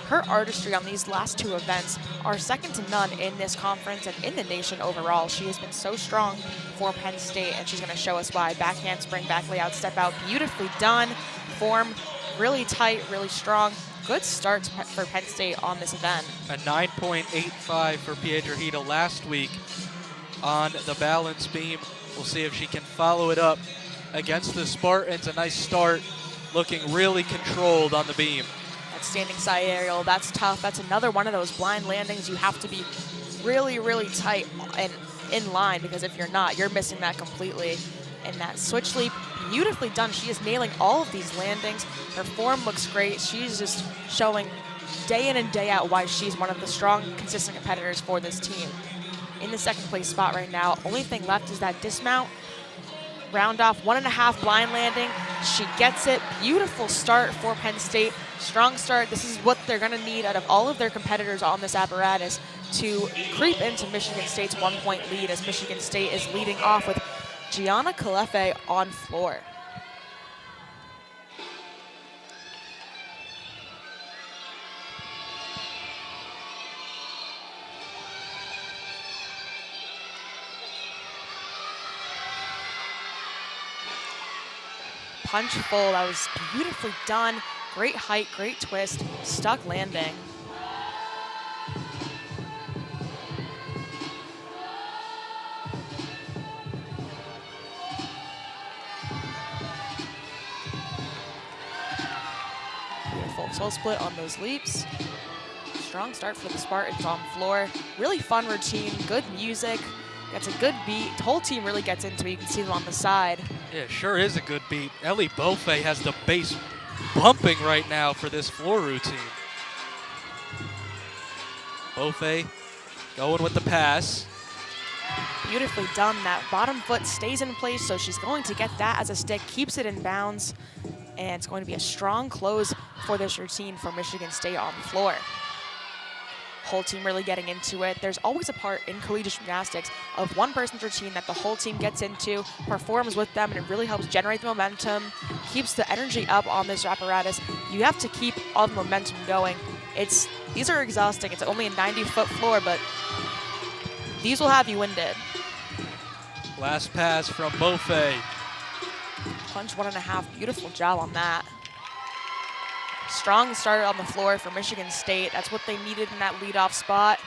Her artistry on these last 2 events are second to none in this conference and in the nation overall. She has been so strong for Penn State, and she's going to show us why. Back handspring, back layout, step out, beautifully done. Form really tight, really strong. Good start for Penn State on this event. A 9.85 for Pietrahita last week on the balance beam. We'll see if she can follow it up against the Spartans. A nice start, looking really controlled on the beam. That standing side aerial, that's tough. That's another one of those blind landings. You have to be really, really tight and in line, because if you're not, you're missing that completely. And that switch leap, beautifully done. She is nailing all of these landings. Her form looks great. She's just showing day in and day out why she's one of the strong, consistent competitors for this team. In the second place spot right now. Only thing left is that dismount. Round off 1.5 blind landing. She gets it. Beautiful start for Penn State. Strong start. This is what they're going to need out of all of their competitors on this apparatus to creep into Michigan State's 1-point lead, as Michigan State is leading off with Gianna Kalefe on floor. Punch full, that was beautifully done. Great height, great twist, stuck landing. Beautiful toe split on those leaps. Strong start for the Spartans on floor. Really fun routine, good music. That's a good beat. The whole team really gets into it. You can see them on the side. Yeah, sure is a good beat. Ellie Beaufait has the bass bumping right now for this floor routine. Beaufait going with the pass. Beautifully done. That bottom foot stays in place, so she's going to get that as a stick, keeps it in bounds, and it's going to be a strong close for this routine for Michigan State on the floor. Whole team really getting into it. There's always a part in collegiate gymnastics of one person's routine that the whole team gets into, performs with them, and it really helps generate the momentum, keeps the energy up on this apparatus. You have to keep all the momentum going. These are exhausting. It's only a 90-foot floor, but these will have you winded. Last pass from Beaufait. Punch 1.5, beautiful job on that. Strong start on the floor for Michigan State. That's what they needed in that leadoff spot,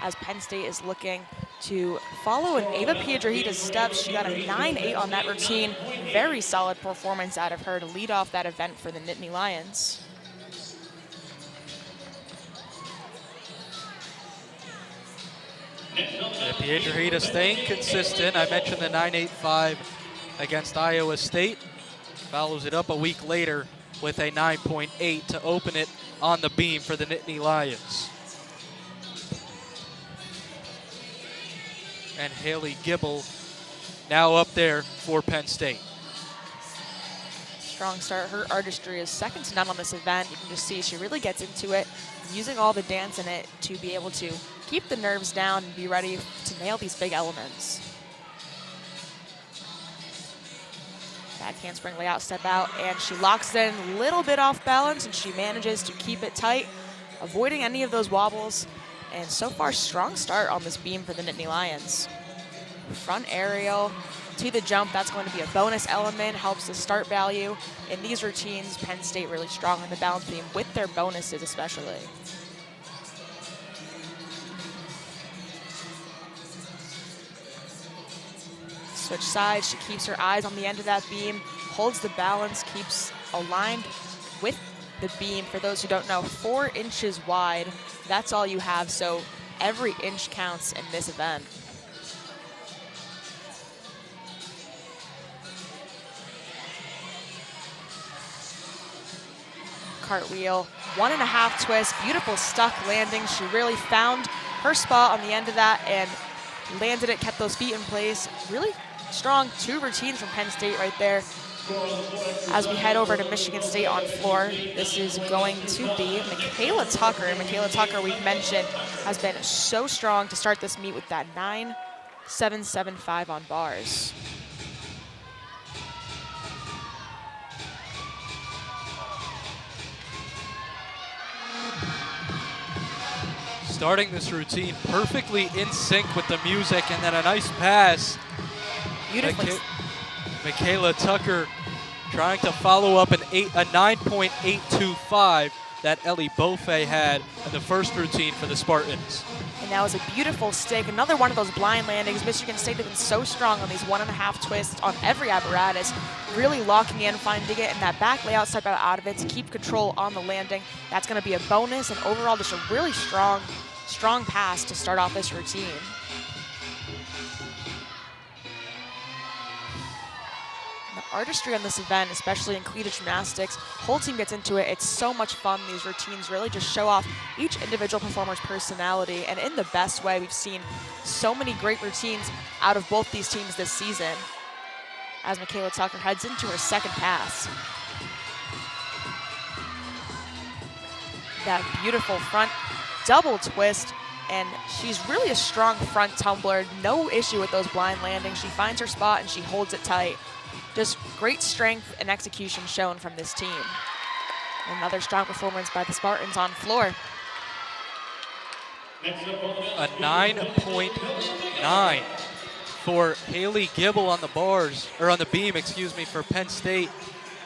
as Penn State is looking to follow in Ava Pietrahita's steps. She got a 9.8 on that routine. Very solid performance out of her to lead off that event for the Nittany Lions. Yeah, Pietrahita staying consistent. I mentioned the 9.85 against Iowa State. Follows it up a week later with a 9.8 to open it on the beam for the Nittany Lions. And Haley Gibble now up there for Penn State. Strong start. Her artistry is second to none on this event. You can just see she really gets into it, using all the dance in it to be able to keep the nerves down and be ready to nail these big elements. Back handspring layout, step out, and she locks in a little bit off balance, and she manages to keep it tight, avoiding any of those wobbles. And so far, strong start on this beam for the Nittany Lions. Front aerial to the jump, that's going to be a bonus element, helps the start value. In these routines, Penn State really strong on the balance beam with their bonuses especially. Switch sides, she keeps her eyes on the end of that beam, holds the balance, keeps aligned with the beam. For those who don't know, 4 inches wide, that's all you have, so every inch counts in this event. Cartwheel, 1.5 twist, beautiful stuck landing. She really found her spot on the end of that and landed it, kept those feet in place. Really strong 2 routines from Penn State right there. As we head over to Michigan State on floor, this is going to be Michaela Tucker. And Michaela Tucker, we've mentioned, has been so strong to start this meet with that 9.775 on bars. Starting this routine perfectly in sync with the music, and then a nice pass. Beautifully. Michaela Tucker trying to follow up a 9.825 that Ellie Beaufay had in the first routine for the Spartans. And that was a beautiful stick. Another one of those blind landings. Michigan State has been so strong on these 1.5 twists on every apparatus, really locking in, finding it, and that back layout step out of it to keep control on the landing. That's going to be a bonus, and overall just a really strong pass to start off this routine. The artistry on this event, especially in cleated gymnastics, whole team gets into it. It's so much fun. These routines really just show off each individual performer's personality, and in the best way. We've seen so many great routines out of both these teams this season as Michaela Tucker heads into her second pass. That beautiful front double twist, and she's really a strong front tumbler. No issue with those blind landings. She finds her spot and she holds it tight. Just great strength and execution shown from this team. Another strong performance by the Spartans on floor. A 9.9 for Haley Gibble on the bars, or on the beam, excuse me, for Penn State.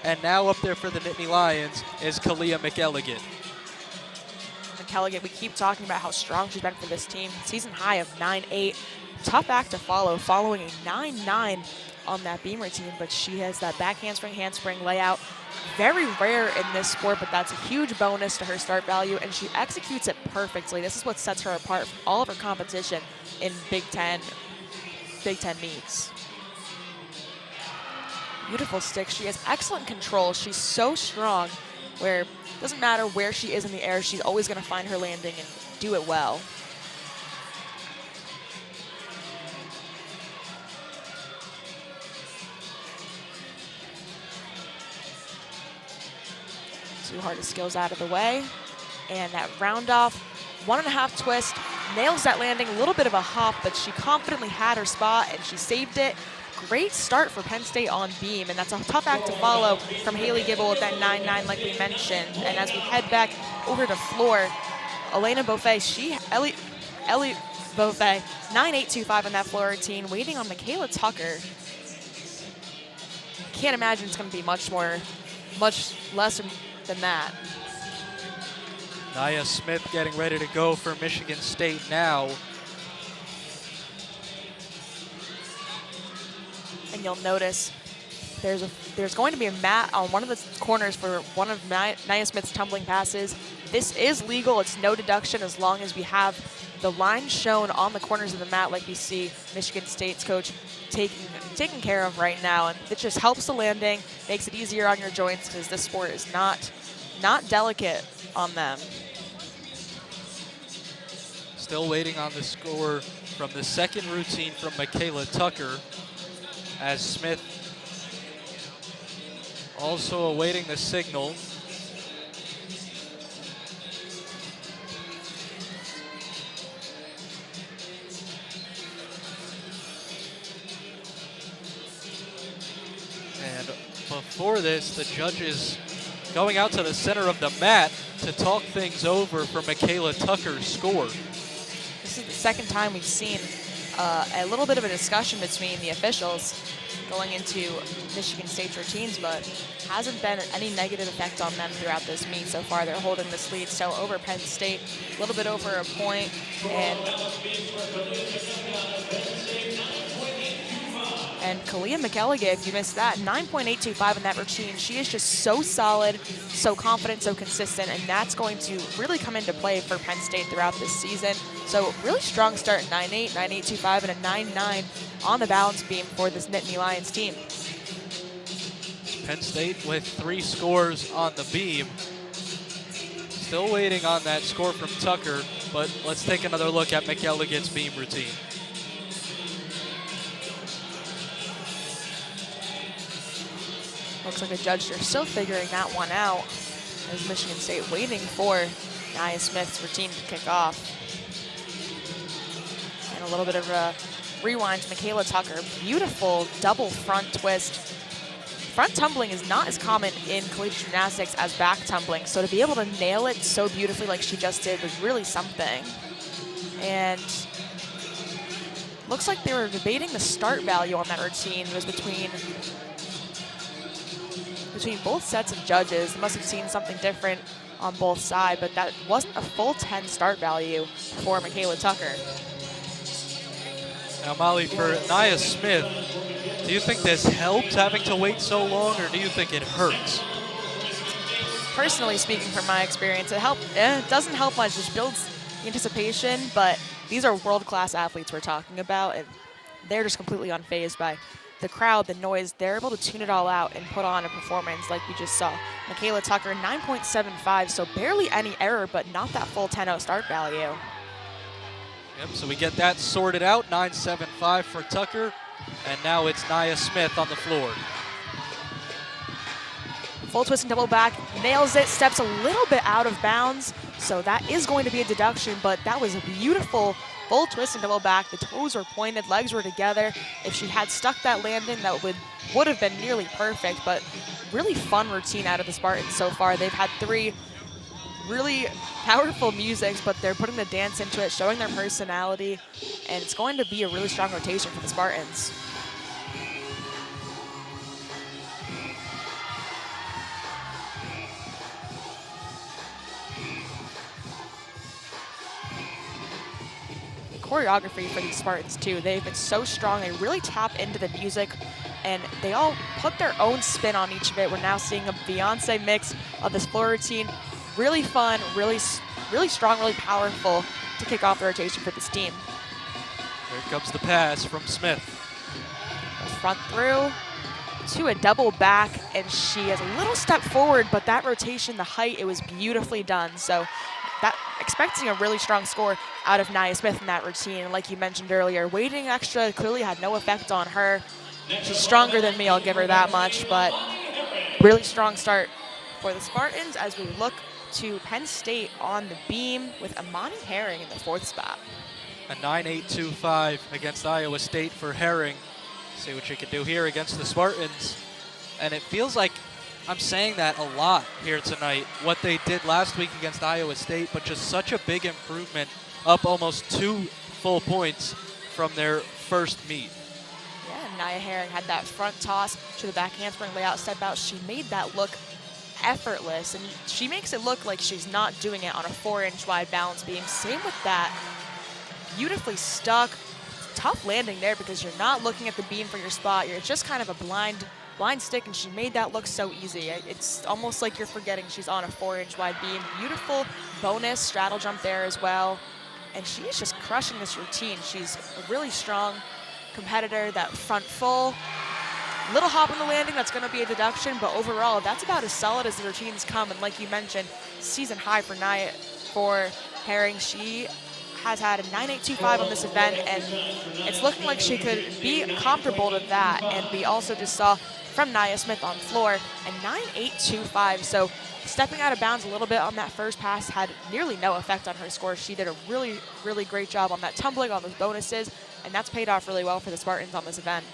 And now up there for the Nittany Lions is Kalia McElligott. McElligott, we keep talking about how strong she's been for this team. Season high of 9.8. Tough act to follow, following a 9.9 on that beam routine, but she has that back handspring layout. Very rare in this sport, but that's a huge bonus to her start value, and she executes it perfectly. This is what sets her apart from all of her competition in Big Ten meets. Beautiful stick. She has excellent control. She's so strong where it doesn't matter where she is in the air, she's always going to find her landing and do it well. Two hardest skills out of the way. And that round off, 1.5 twist, nails that landing, a little bit of a hop, but she confidently had her spot and she saved it. Great start for Penn State on beam, and that's a tough act to follow from Haley Gibble with that 9.9 like we mentioned. And as we head back over to floor, Elena Beaufay, Ellie Beaufay, 9.825 on that floor routine, waiting on Michaela Tucker. Can't imagine it's going to be much less than that. Nia Smith getting ready to go for Michigan State now. And you'll notice there's going to be a mat on one of the corners for one of Nia Smith's tumbling passes. This is legal. It's no deduction as long as we have the line shown on the corners of the mat like we see Michigan State's coach taking care of right now. And it just helps the landing, makes it easier on your joints because this sport is not delicate on them. Still waiting on the score from the second routine from Michaela Tucker, as Smith also awaiting the signal. And before this, the judges going out to the center of the mat to talk things over for Michaela Tucker's score. This is the second time we've seen a little bit of a discussion between the officials going into Michigan State's routines, but hasn't been any negative effect on them throughout this meet so far. They're holding this lead still over Penn State, a little bit over a point, and And Kalia McElligay, if you missed that, 9.825 in that routine. She is just so solid, so confident, so consistent, and that's going to really come into play for Penn State throughout this season. So really strong start, 9.8, 9.825, and a 9.9 on the balance beam for this Nittany Lions team. Penn State with 3 scores on the beam. Still waiting on that score from Tucker, but let's take another look at McElligay's beam routine. Looks like the judges are still figuring that one out as Michigan State waiting for Nia Smith's routine to kick off. And a little bit of a rewind to Michaela Tucker. Beautiful double front twist. Front tumbling is not as common in collegiate gymnastics as back tumbling, so to be able to nail it so beautifully like she just did was really something. And looks like they were debating the start value on that routine. It was between both sets of judges. They must have seen something different on both sides, but that wasn't a full 10 start value for Michaela Tucker. Now, Molly, for Nia Smith, do you think this helps having to wait so long, or do you think it hurts? Personally speaking, from my experience, it doesn't help much. It just builds the anticipation, but these are world-class athletes we're talking about, and they're just completely unfazed by the crowd, the noise. They're able to tune it all out and put on a performance like we just saw. Michaela Tucker, 9.75, so barely any error, but not that full 10-0 start value. Yep, so we get that sorted out, 9.75 for Tucker, and now it's Nia Smith on the floor. Full twist and double back, nails it, steps a little bit out of bounds, so that is going to be a deduction, but that was a beautiful full twist and double back. The toes were pointed, legs were together. If she had stuck that landing, that would have been nearly perfect, but really fun routine out of the Spartans so far. They've had 3 really powerful musics, but they're putting the dance into it, showing their personality, and it's going to be a really strong rotation for the Spartans. Choreography for these Spartans too. They've been so strong. They really tap into the music, and they all put their own spin on each of it. We're now seeing a Beyonce mix of this floor routine. Really fun, really strong, really powerful to kick off the rotation for this team. Here comes the pass from Smith. Front through to a double back, and she has a little step forward, but that rotation, the height, it was beautifully done. So that expecting a really strong score out of Nia Smith in that routine. And like you mentioned earlier, waiting extra clearly had no effect on her. She's stronger than me, I'll give her that much, but really strong start for the Spartans as we look to Penn State on the beam with Amani Herring in the 4th spot. A 9.825 against Iowa State for Herring. See what she can do here against the Spartans. And it feels like I'm saying that a lot here tonight, what they did last week against Iowa State, but just such a big improvement, up almost 2 full points from their first meet. Yeah, Nia Herring had that front toss to the back handspring layout, step out. She made that look effortless, and she makes it look like she's not doing it on a 4-inch wide balance beam. Same with that. Beautifully stuck. Tough landing there because you're not looking at the beam for your spot. You're just kind of a blind stick, and she made that look so easy. It's almost like you're forgetting she's on a 4-inch wide beam. Beautiful bonus straddle jump there as well. And she is just crushing this routine. She's a really strong competitor. That front full, little hop on the landing, that's gonna be a deduction, but overall, that's about as solid as the routines come. And like you mentioned, season high for Herring. She has had a 9.825 on this event, and it's looking like she could be comparable to that. And we also just saw from Nia Smith on floor a 9.825. So stepping out of bounds a little bit on that first pass had nearly no effect on her score. She did a really, really great job on that tumbling, on those bonuses, and that's paid off really well for the Spartans on this event.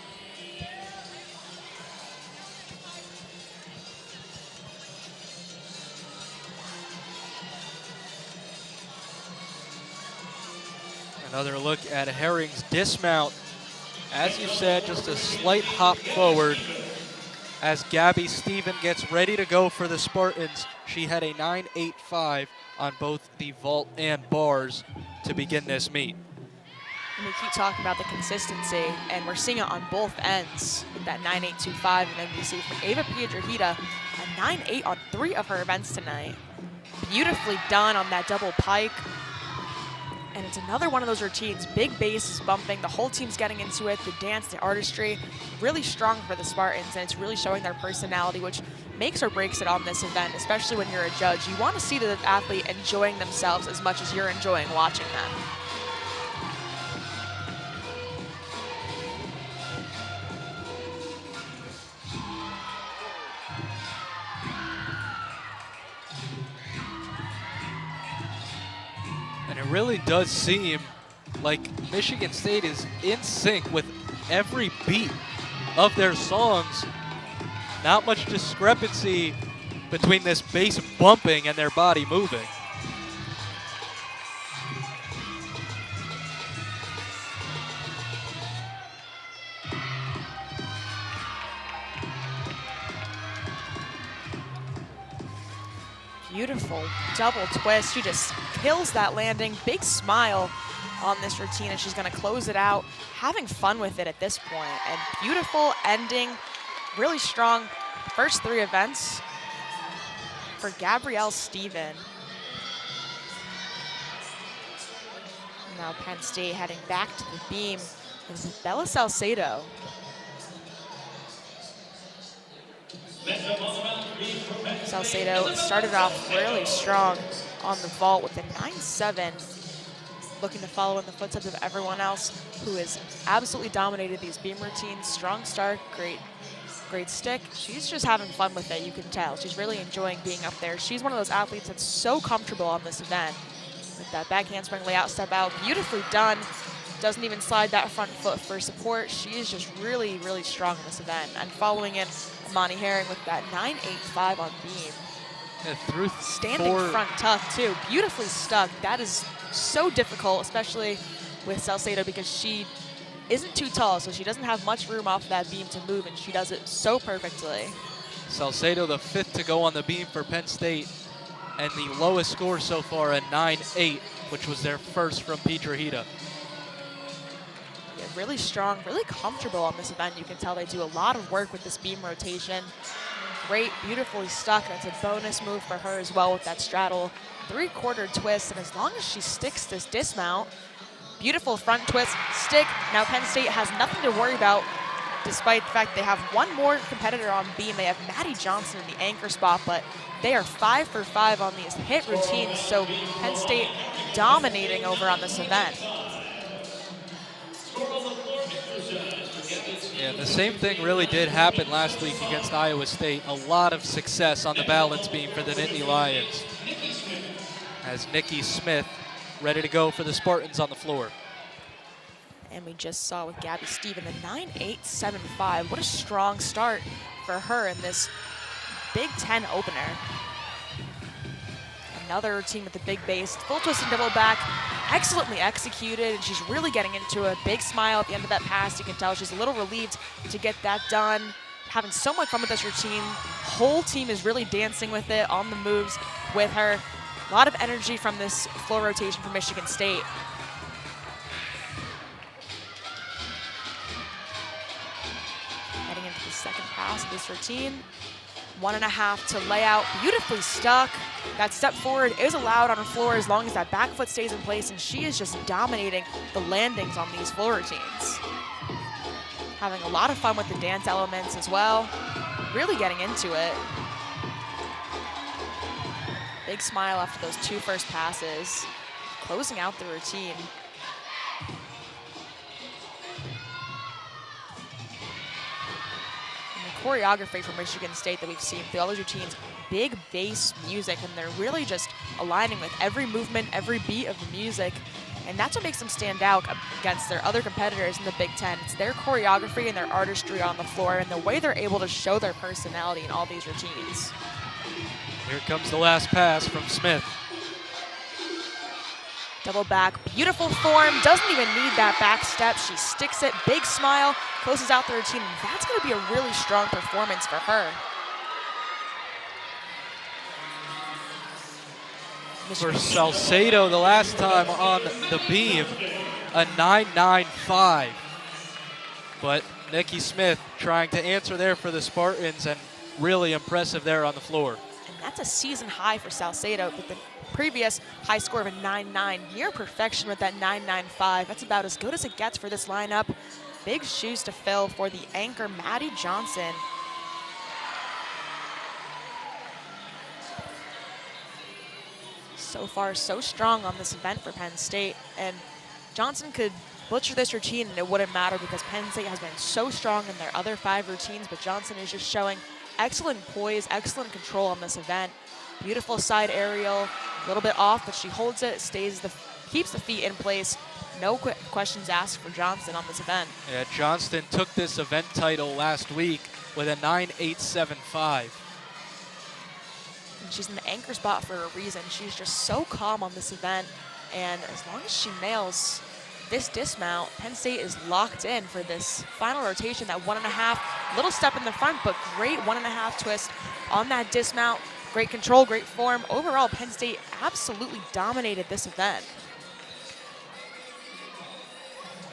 Another look at Herring's dismount. As you said, just a slight hop forward. As Gabby Stephen gets ready to go for the Spartans, she had a 9.85 on both the vault and bars to begin this meet. And we keep talking about the consistency, and we're seeing it on both ends with that 9.825 and NBC from Ava Piedrahita, a 9.8 on 3 of her events tonight. Beautifully done on that double pike. And it's another one of those routines. Big bass is bumping, the whole team's getting into it, the dance, the artistry, really strong for the Spartans, and it's really showing their personality, which makes or breaks it on this event, especially when you're a judge. You want to see the athlete enjoying themselves as much as you're enjoying watching them. And it really does seem like Michigan State is in sync with every beat of their songs. Not much discrepancy between this bass bumping and their body moving. Beautiful double twist. She just kills that landing. Big smile on this routine, and she's going to close it out, having fun with it at this point. And beautiful ending, really strong first 3 events for Gabrielle Stephen. Now Penn State heading back to the beam is Bella Salcedo. Salcedo started off really strong on the vault with a 9.7, looking to follow in the footsteps of everyone else who has absolutely dominated these beam routines. Strong start, great stick. She's just having fun with it, you can tell. She's really enjoying being up there. She's one of those athletes that's so comfortable on this event. With that back handspring layout step out, beautifully done. Doesn't even slide that front foot for support. She is just really, really strong in this event. And following in Amani Herring with that 9.85 on beam. Through standing front tuck too, beautifully stuck. That is so difficult, especially with Salcedo, because she isn't too tall, so she doesn't have much room off that beam to move, and she does it so perfectly. Salcedo, the 5th to go on the beam for Penn State, and the lowest score so far, a 9.8, which was their first from Piedrahita. Yeah, really strong, really comfortable on this event. You can tell they do a lot of work with this beam rotation. Great, beautifully stuck. That's a bonus move for her as well with that straddle 3/4 twist. And as long as she sticks this dismount, beautiful front twist, stick. Now Penn State has nothing to worry about, despite the fact they have one more competitor on beam. They have Maddie Johnson in the anchor spot, but they are 5 for 5 on these hit routines. So Penn State dominating over on this event. Yeah, the same thing really did happen last week against Iowa State. A lot of success on the balance beam for the Nittany Lions. As Nikki Smith ready to go for the Spartans on the floor. And we just saw with Gabby Stephen, the 9.875. What a strong start for her in this Big Ten opener. Another routine with the big base, full twist and double back, excellently executed, and she's really getting into a big smile at the end of that pass. You can tell she's a little relieved to get that done. Having so much fun with this routine. Whole team is really dancing with it, on the moves with her. A lot of energy from this floor rotation for Michigan State. Heading into the second pass of this routine. 1.5 to lay out, beautifully stuck. That step forward is allowed on her floor as long as that back foot stays in place, and she is just dominating the landings on these floor routines. Having a lot of fun with the dance elements as well, really getting into it. Big smile after those 2 first passes, closing out the routine. Choreography from Michigan State that we've seen through all those routines, big bass music, and they're really just aligning with every movement, every beat of the music, and that's what makes them stand out against their other competitors in the Big Ten. It's their choreography and their artistry on the floor and the way they're able to show their personality in all these routines. Here comes the last pass from Smith. Double back, beautiful form, doesn't even need that back step. She sticks it, big smile, closes out the routine, and that's gonna be a really strong performance for her. For Salcedo, the last time on the beam, a 9.95. But Nikki Smith trying to answer there for the Spartans, and really impressive there on the floor. And that's a season high for Salcedo, with the previous high score of a 9.9. Near perfection with that 9.95. That's about as good as it gets for this lineup. Big shoes to fill for the anchor, Maddie Johnson. So far, so strong on this event for Penn State. And Johnson could butcher this routine and it wouldn't matter, because Penn State has been so strong in their other 5 routines, but Johnson is just showing excellent poise, excellent control on this event. Beautiful side aerial, a little bit off, but she holds it, keeps the feet in place. No questions asked for Johnson on this event. Yeah, Johnston took this event title last week with a 9.875. And she's in the anchor spot for a reason. She's just so calm on this event, and as long as she nails this dismount, Penn State is locked in for this final rotation. That 1.5, little step in the front, but great 1.5 twist on that dismount. Great control, great form. Overall, Penn State absolutely dominated this event.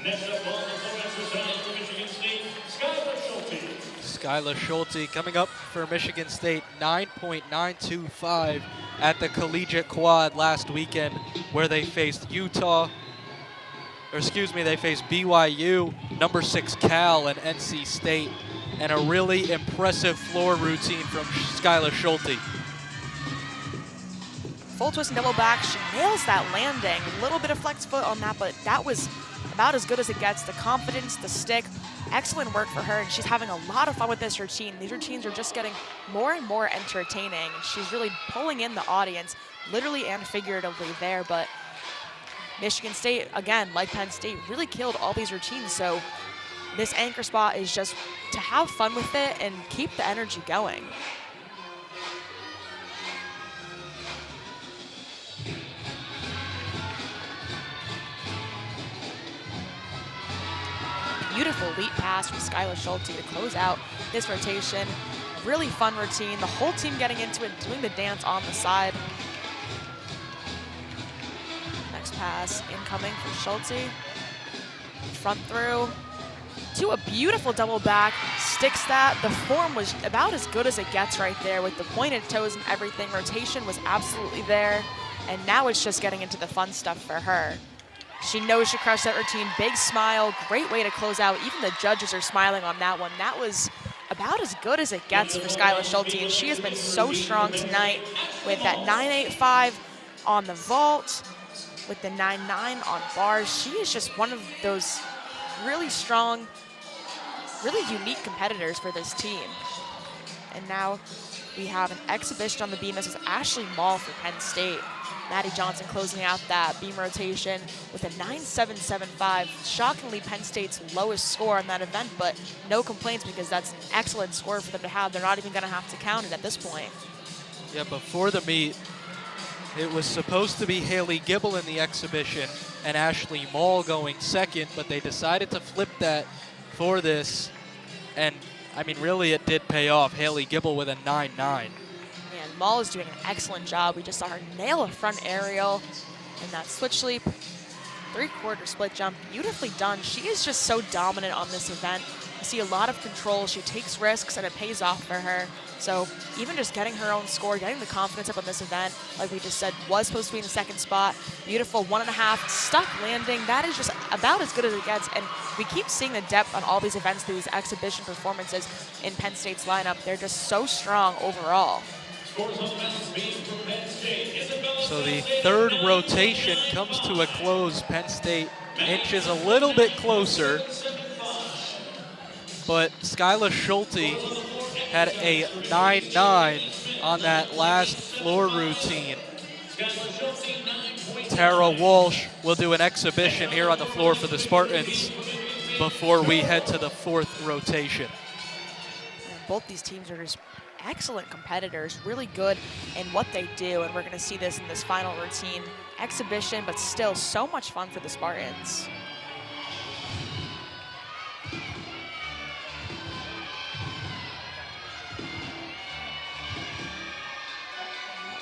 Next up on the floor exercise for Michigan State, Skylar Schulte. Skylar Schulte coming up for Michigan State, 9.925 at the collegiate quad last weekend, where they faced they faced BYU, number 6 Cal, and NC State, and a really impressive floor routine from Skylar Schulte. Full twist and double back, she nails that landing. A little bit of flex foot on that, but that was about as good as it gets. The confidence, the stick, excellent work for her, and she's having a lot of fun with this routine. These routines are just getting more and more entertaining. She's really pulling in the audience, literally and figuratively there, but Michigan State, again, like Penn State, really killed all these routines, so this anchor spot is just to have fun with it and keep the energy going. Beautiful leap pass from Skylar Schulte to close out this rotation. Really fun routine. The whole team getting into it, doing the dance on the side. Next pass incoming from Schulte. Front through to a beautiful double back. Sticks that. The form was about as good as it gets right there with the pointed toes and everything. Rotation was absolutely there. And now it's just getting into the fun stuff for her. She knows she crushed that routine. Big smile, great way to close out. Even the judges are smiling on that one. That was about as good as it gets for Skylar Schulte, and she has been so strong tonight with that 9.85 on the vault, with the 9.9 on bars. She is just one of those really strong, really unique competitors for this team. And now we have an exhibition on the beam. This is Ashley Mall for Penn State. Maddie Johnson closing out that beam rotation with a 9.775. Shockingly, Penn State's lowest score on that event, but no complaints because that's an excellent score for them to have. They're not even going to have to count it at this point. Yeah, before the meet, it was supposed to be Haley Gibble in the exhibition and Ashley Mall going second, but they decided to flip that for this. And, I mean, really it did pay off. Haley Gibble with a 9.9. And Mall is doing an excellent job. We just saw her nail a front aerial and that switch leap, 3/4 split jump, beautifully done. She is just so dominant on this event. I see a lot of control. She takes risks and it pays off for her. So even just getting her own score, getting the confidence up on this event, like we just said, was supposed to be in the second spot. Beautiful 1.5 stuck landing. That is just about as good as it gets. And we keep seeing the depth on all these events, these exhibition performances in Penn State's lineup. They're just so strong overall. So the third rotation comes to a close. Penn State inches a little bit closer, but Skylar Schulte had a 9.9 on that last floor routine. Tara Walsh will do an exhibition here on the floor for the Spartans before we head to the fourth rotation. And both these teams are just excellent competitors, really good in what they do, and we're going to see this in this final routine exhibition, but still so much fun for the Spartans.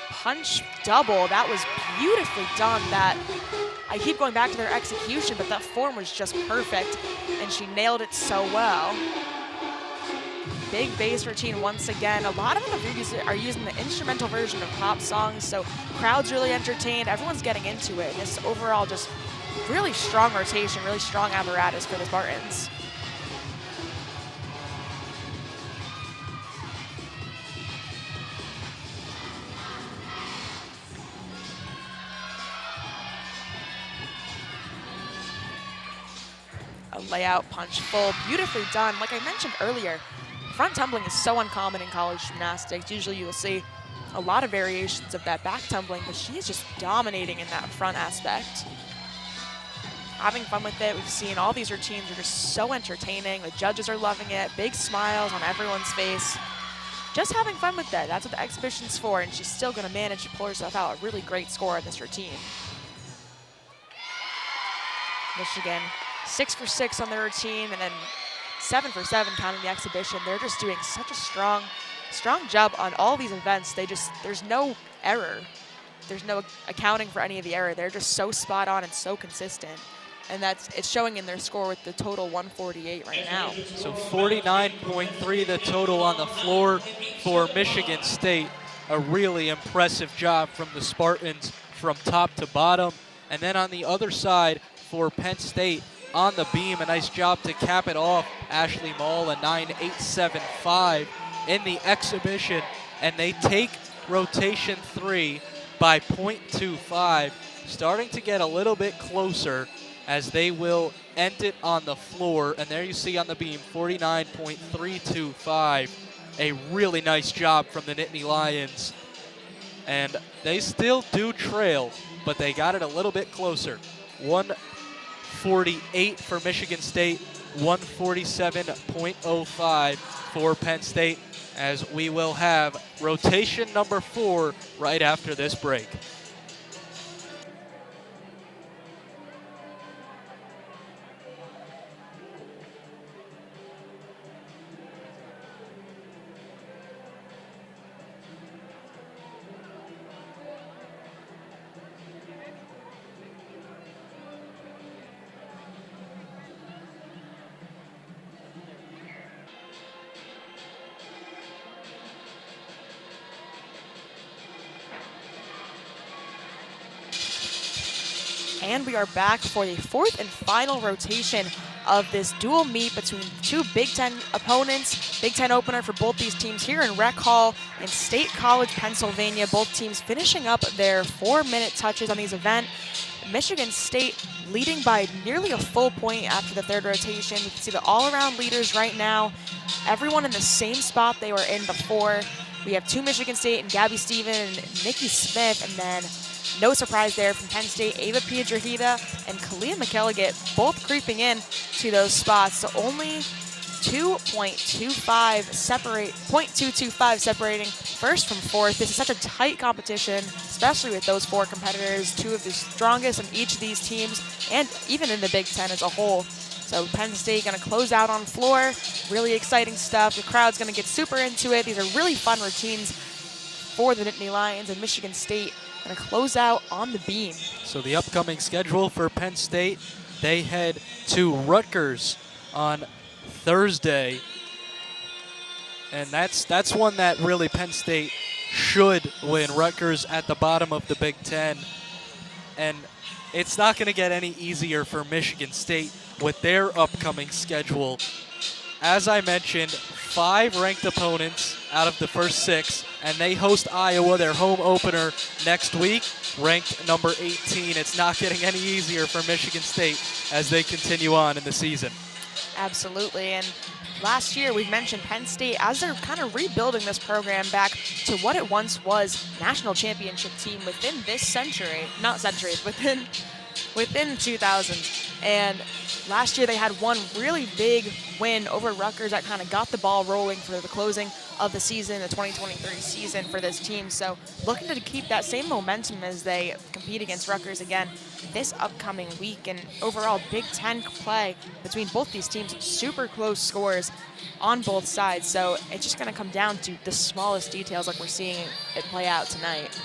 Punch double, that was beautifully done. That I keep going back to their execution, but that form was just perfect, and she nailed it so well. Big bass routine once again. A lot of them are using the instrumental version of pop songs, so crowd's really entertained. Everyone's getting into it. And it's overall just really strong rotation, really strong apparatus for the Spartans. A layout punch full, beautifully done. Like I mentioned earlier, front tumbling is so uncommon in college gymnastics. Usually you'll see a lot of variations of that back tumbling, but she is just dominating in that front aspect. Having fun with it. We've seen all these routines are just so entertaining. The judges are loving it. Big smiles on everyone's face. Just having fun with that. That's what the exhibition's for, and she's still going to manage to pull herself out a really great score on this routine. Michigan 6 for 6 on their routine, and then 7 for 7 counting the exhibition. They're just doing such a strong job on all these events. There's no error. There's no accounting for any of the error. They're just so spot on and so consistent. And it's showing in their score with the total 148 right now. So 49.3 the total on the floor for Michigan State. A really impressive job from the Spartans from top to bottom. And then on the other side for Penn State, on the beam, a nice job to cap it off. Ashley Mall, a 9.875 in the exhibition, and they take rotation 3 by 0.25, starting to get a little bit closer as they will end it on the floor. And there you see on the beam, 49.325. A really nice job from the Nittany Lions. And they still do trail, but they got it a little bit closer. 148 for Michigan State, 147.05 for Penn State, as we will have rotation number 4 right after this break. And we are back for the 4th and final rotation of this dual meet between two Big Ten opponents. Big Ten opener for both these teams here in Rec Hall in State College, Pennsylvania. Both teams finishing up their 4-minute touches on these events. Michigan State leading by nearly a full point after the 3rd rotation. You can see the all-around leaders right now. Everyone in the same spot they were in before. We have 2 Michigan State and Gabby Stephen and Nikki Smith, and then no surprise there from Penn State, Ava Piedrahita and Kalia McElligott both creeping in to those spots. So only 0.225 separating first from 4th. This is such a tight competition, especially with those 4 competitors, 2 of the strongest in each of these teams, and even in the Big Ten as a whole. So Penn State going to close out on floor. Really exciting stuff. The crowd's going to get super into it. These are really fun routines for the Nittany Lions, and Michigan State going to close out on the beam. So the upcoming schedule for Penn State, they head to Rutgers on Thursday. And that's one that really Penn State should win. Rutgers at the bottom of the Big Ten. And it's not going to get any easier for Michigan State with their upcoming schedule. As I mentioned, 5 ranked opponents out of the first 6, and they host Iowa, their home opener, next week, ranked number 18. It's not getting any easier for Michigan State as they continue on in the season. Absolutely, and last year we mentioned Penn State as they're kind of rebuilding this program back to what it once was, national championship team within this century, not centuries, within 2000s. And last year they had one really big win over Rutgers that kind of got the ball rolling for the closing of the season, the 2023 season for this team. So looking to keep that same momentum as they compete against Rutgers again this upcoming week. And overall Big Ten play between both these teams, super close scores on both sides. So it's just going to come down to the smallest details like we're seeing it play out tonight.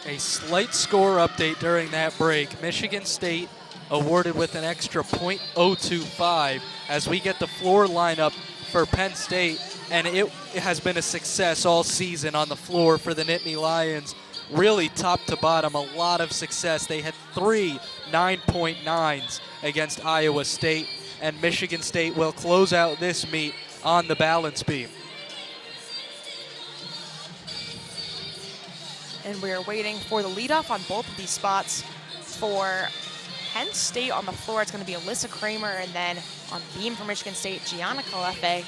A slight score update during that break. Michigan State awarded with an extra .025 as we get the floor lineup for Penn State, and it has been a success all season on the floor for the Nittany Lions. Really top to bottom, a lot of success. They had 3 9.9s against Iowa State, and Michigan State will close out this meet on the balance beam. And we're waiting for the leadoff on both of these spots. For Penn State on the floor, it's going to be Alyssa Kramer, and then on beam for Michigan State, Gianna Kalefe.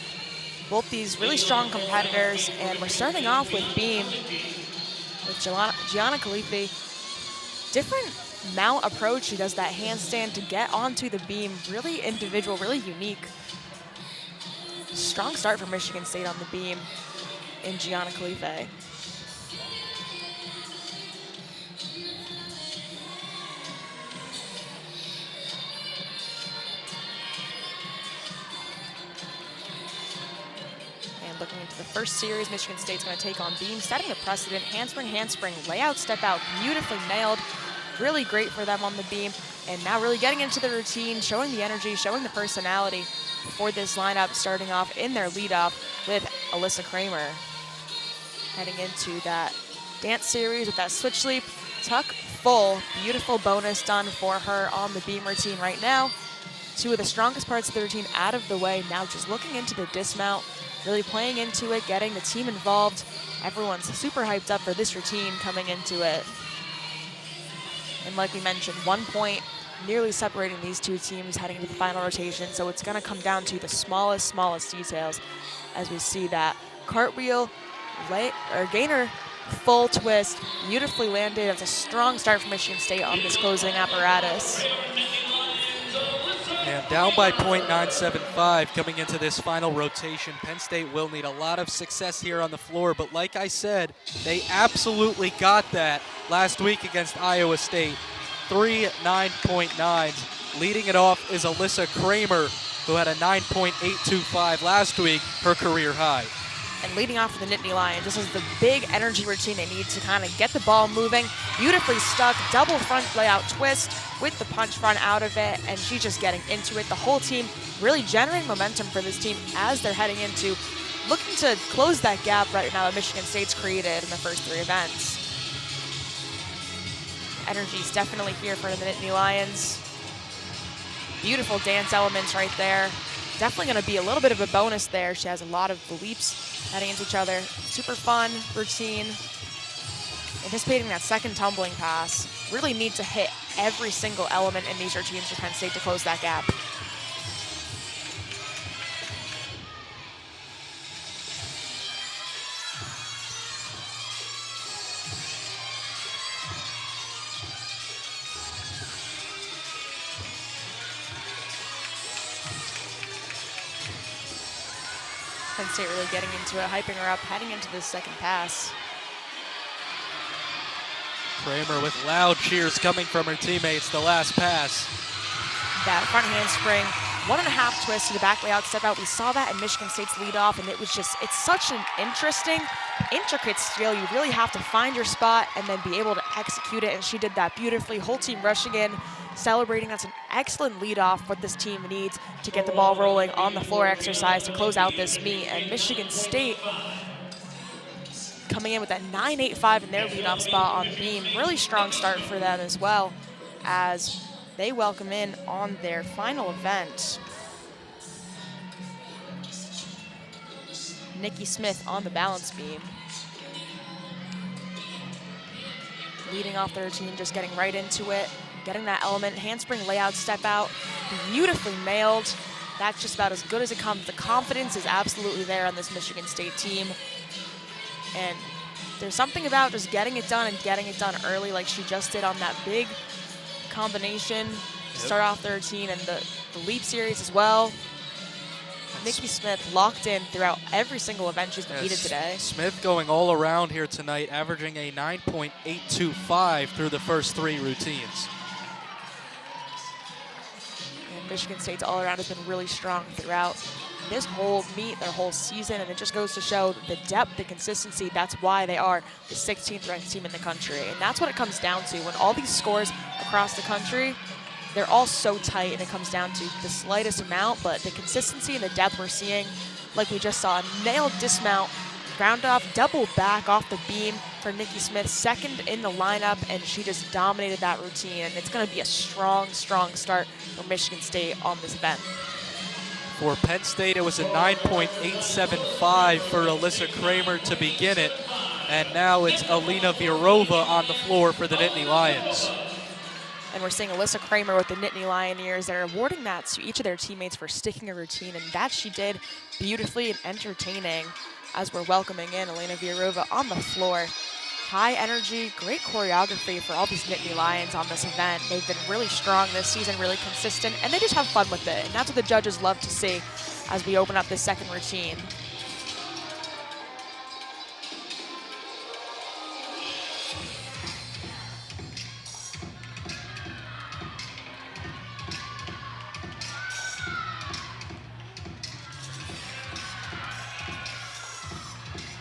Both these really strong competitors, and we're starting off with beam with Gianna Kalefe. Different mount approach. She does that handstand to get onto the beam. Really individual, really unique. Strong start for Michigan State on the beam in Gianna Kalefe. Looking into the first series, Michigan State's going to take on beam, setting the precedent. Handspring, layout, step out, beautifully nailed. Really great for them on the beam. And now really getting into the routine, showing the energy, showing the personality for this lineup, starting off in their leadoff with Alyssa Kramer. Heading into that dance series with that switch leap, tuck full, beautiful bonus done for her on the beam routine right now. 2 of the strongest parts of the routine out of the way. Now just looking into the dismount, really playing into it, getting the team involved. Everyone's super hyped up for this routine coming into it. And like we mentioned, 1 point nearly separating these two teams heading into the final rotation. So it's going to come down to the smallest details as we see that cartwheel, gainer, full twist, beautifully landed. That's a strong start for Michigan State on this closing apparatus. And down by .975 coming into this final rotation. Penn State will need a lot of success here on the floor, but like I said, they absolutely got that last week against Iowa State. 3 9.9s. Leading it off is Alyssa Kramer, who had a 9.825 last week, her career high. And leading off for the Nittany Lions, this is the big energy routine they need to kind of get the ball moving. Beautifully stuck, double front layout twist with the punch front out of it, and she's just getting into it. The whole team really generating momentum for this team as they're heading into looking to close that gap right now that Michigan State's created in the first 3 events. Energy's definitely here for the Nittany Lions. Beautiful dance elements right there. Definitely going to be a little bit of a bonus there. She has a lot of leaps heading into each other. Super fun routine. Anticipating that second tumbling pass. Really need to hit every single element in these routines for Penn State to close that gap. Penn State really getting into it, hyping her up, heading into this second pass. Kramer with loud cheers coming from her teammates, the last pass. That front handspring, 1.5 twist to the back layout step out. We saw that in Michigan State's leadoff, and it was just, it's such an interesting, intricate skill. You really have to find your spot and then be able to execute it, and she did that beautifully. Whole team rushing in, celebrating. That's an excellent leadoff, what this team needs to get the ball rolling on the floor exercise to close out this meet. And Michigan State coming in with that 9.85 in their leadoff spot on beam. Really strong start for them as well as they welcome in on their final event. Nikki Smith on the balance beam. Leading off the routine, just getting right into it, getting that element, handspring layout, step out, beautifully nailed. That's just about as good as it comes. The confidence is absolutely there on this Michigan State team. And there's something about just getting it done and getting it done early like she just did on that big combination to start off the routine and the leap series as well. Nikki Smith locked in throughout every single event she's competed today. Smith going all around here tonight, averaging a 9.825 through the first 3 routines. And Michigan State's all around has been really strong throughout. this whole meet, their whole season, and it just goes to show the depth, the consistency. That's why they are the 16th ranked team in the country. And that's what it comes down to. When all these scores across the country, they're all so tight, and it comes down to the slightest amount, but the consistency and the depth we're seeing, like we just saw, nailed dismount, ground off, double back off the beam for Nikki Smith, second in the lineup, and she just dominated that routine. And it's going to be a strong, strong start for Michigan State on this event. For Penn State, it was a 9.875 for Alyssa Kramer to begin it, and now it's Alina Virova on the floor for the Nittany Lions. And we're seeing Alyssa Kramer with the Nittany Lioneers. They're awarding that to each of their teammates for sticking a routine, and that she did beautifully and entertaining as we're welcoming in Alina Virova on the floor. High energy, great choreography for all these Nittany Lions on this event. They've been really strong this season, really consistent, and they just have fun with it. And that's what the judges love to see as we open up this second routine.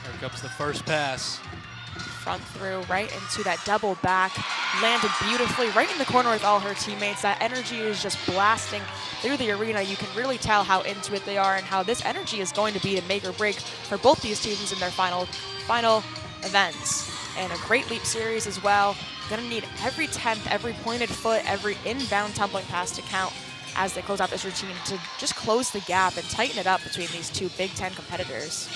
Here comes the first pass. Front through, right into that double back, landed beautifully right in the corner with all her teammates. That energy is just blasting through the arena. You can really tell how into it they are and how this energy is going to be to make or break for both these teams in their final events. And a great leap series as well. Gonna need every 10th, every pointed foot, every inbound tumbling pass to count as they close out this routine to just close the gap and tighten it up between these two Big Ten competitors.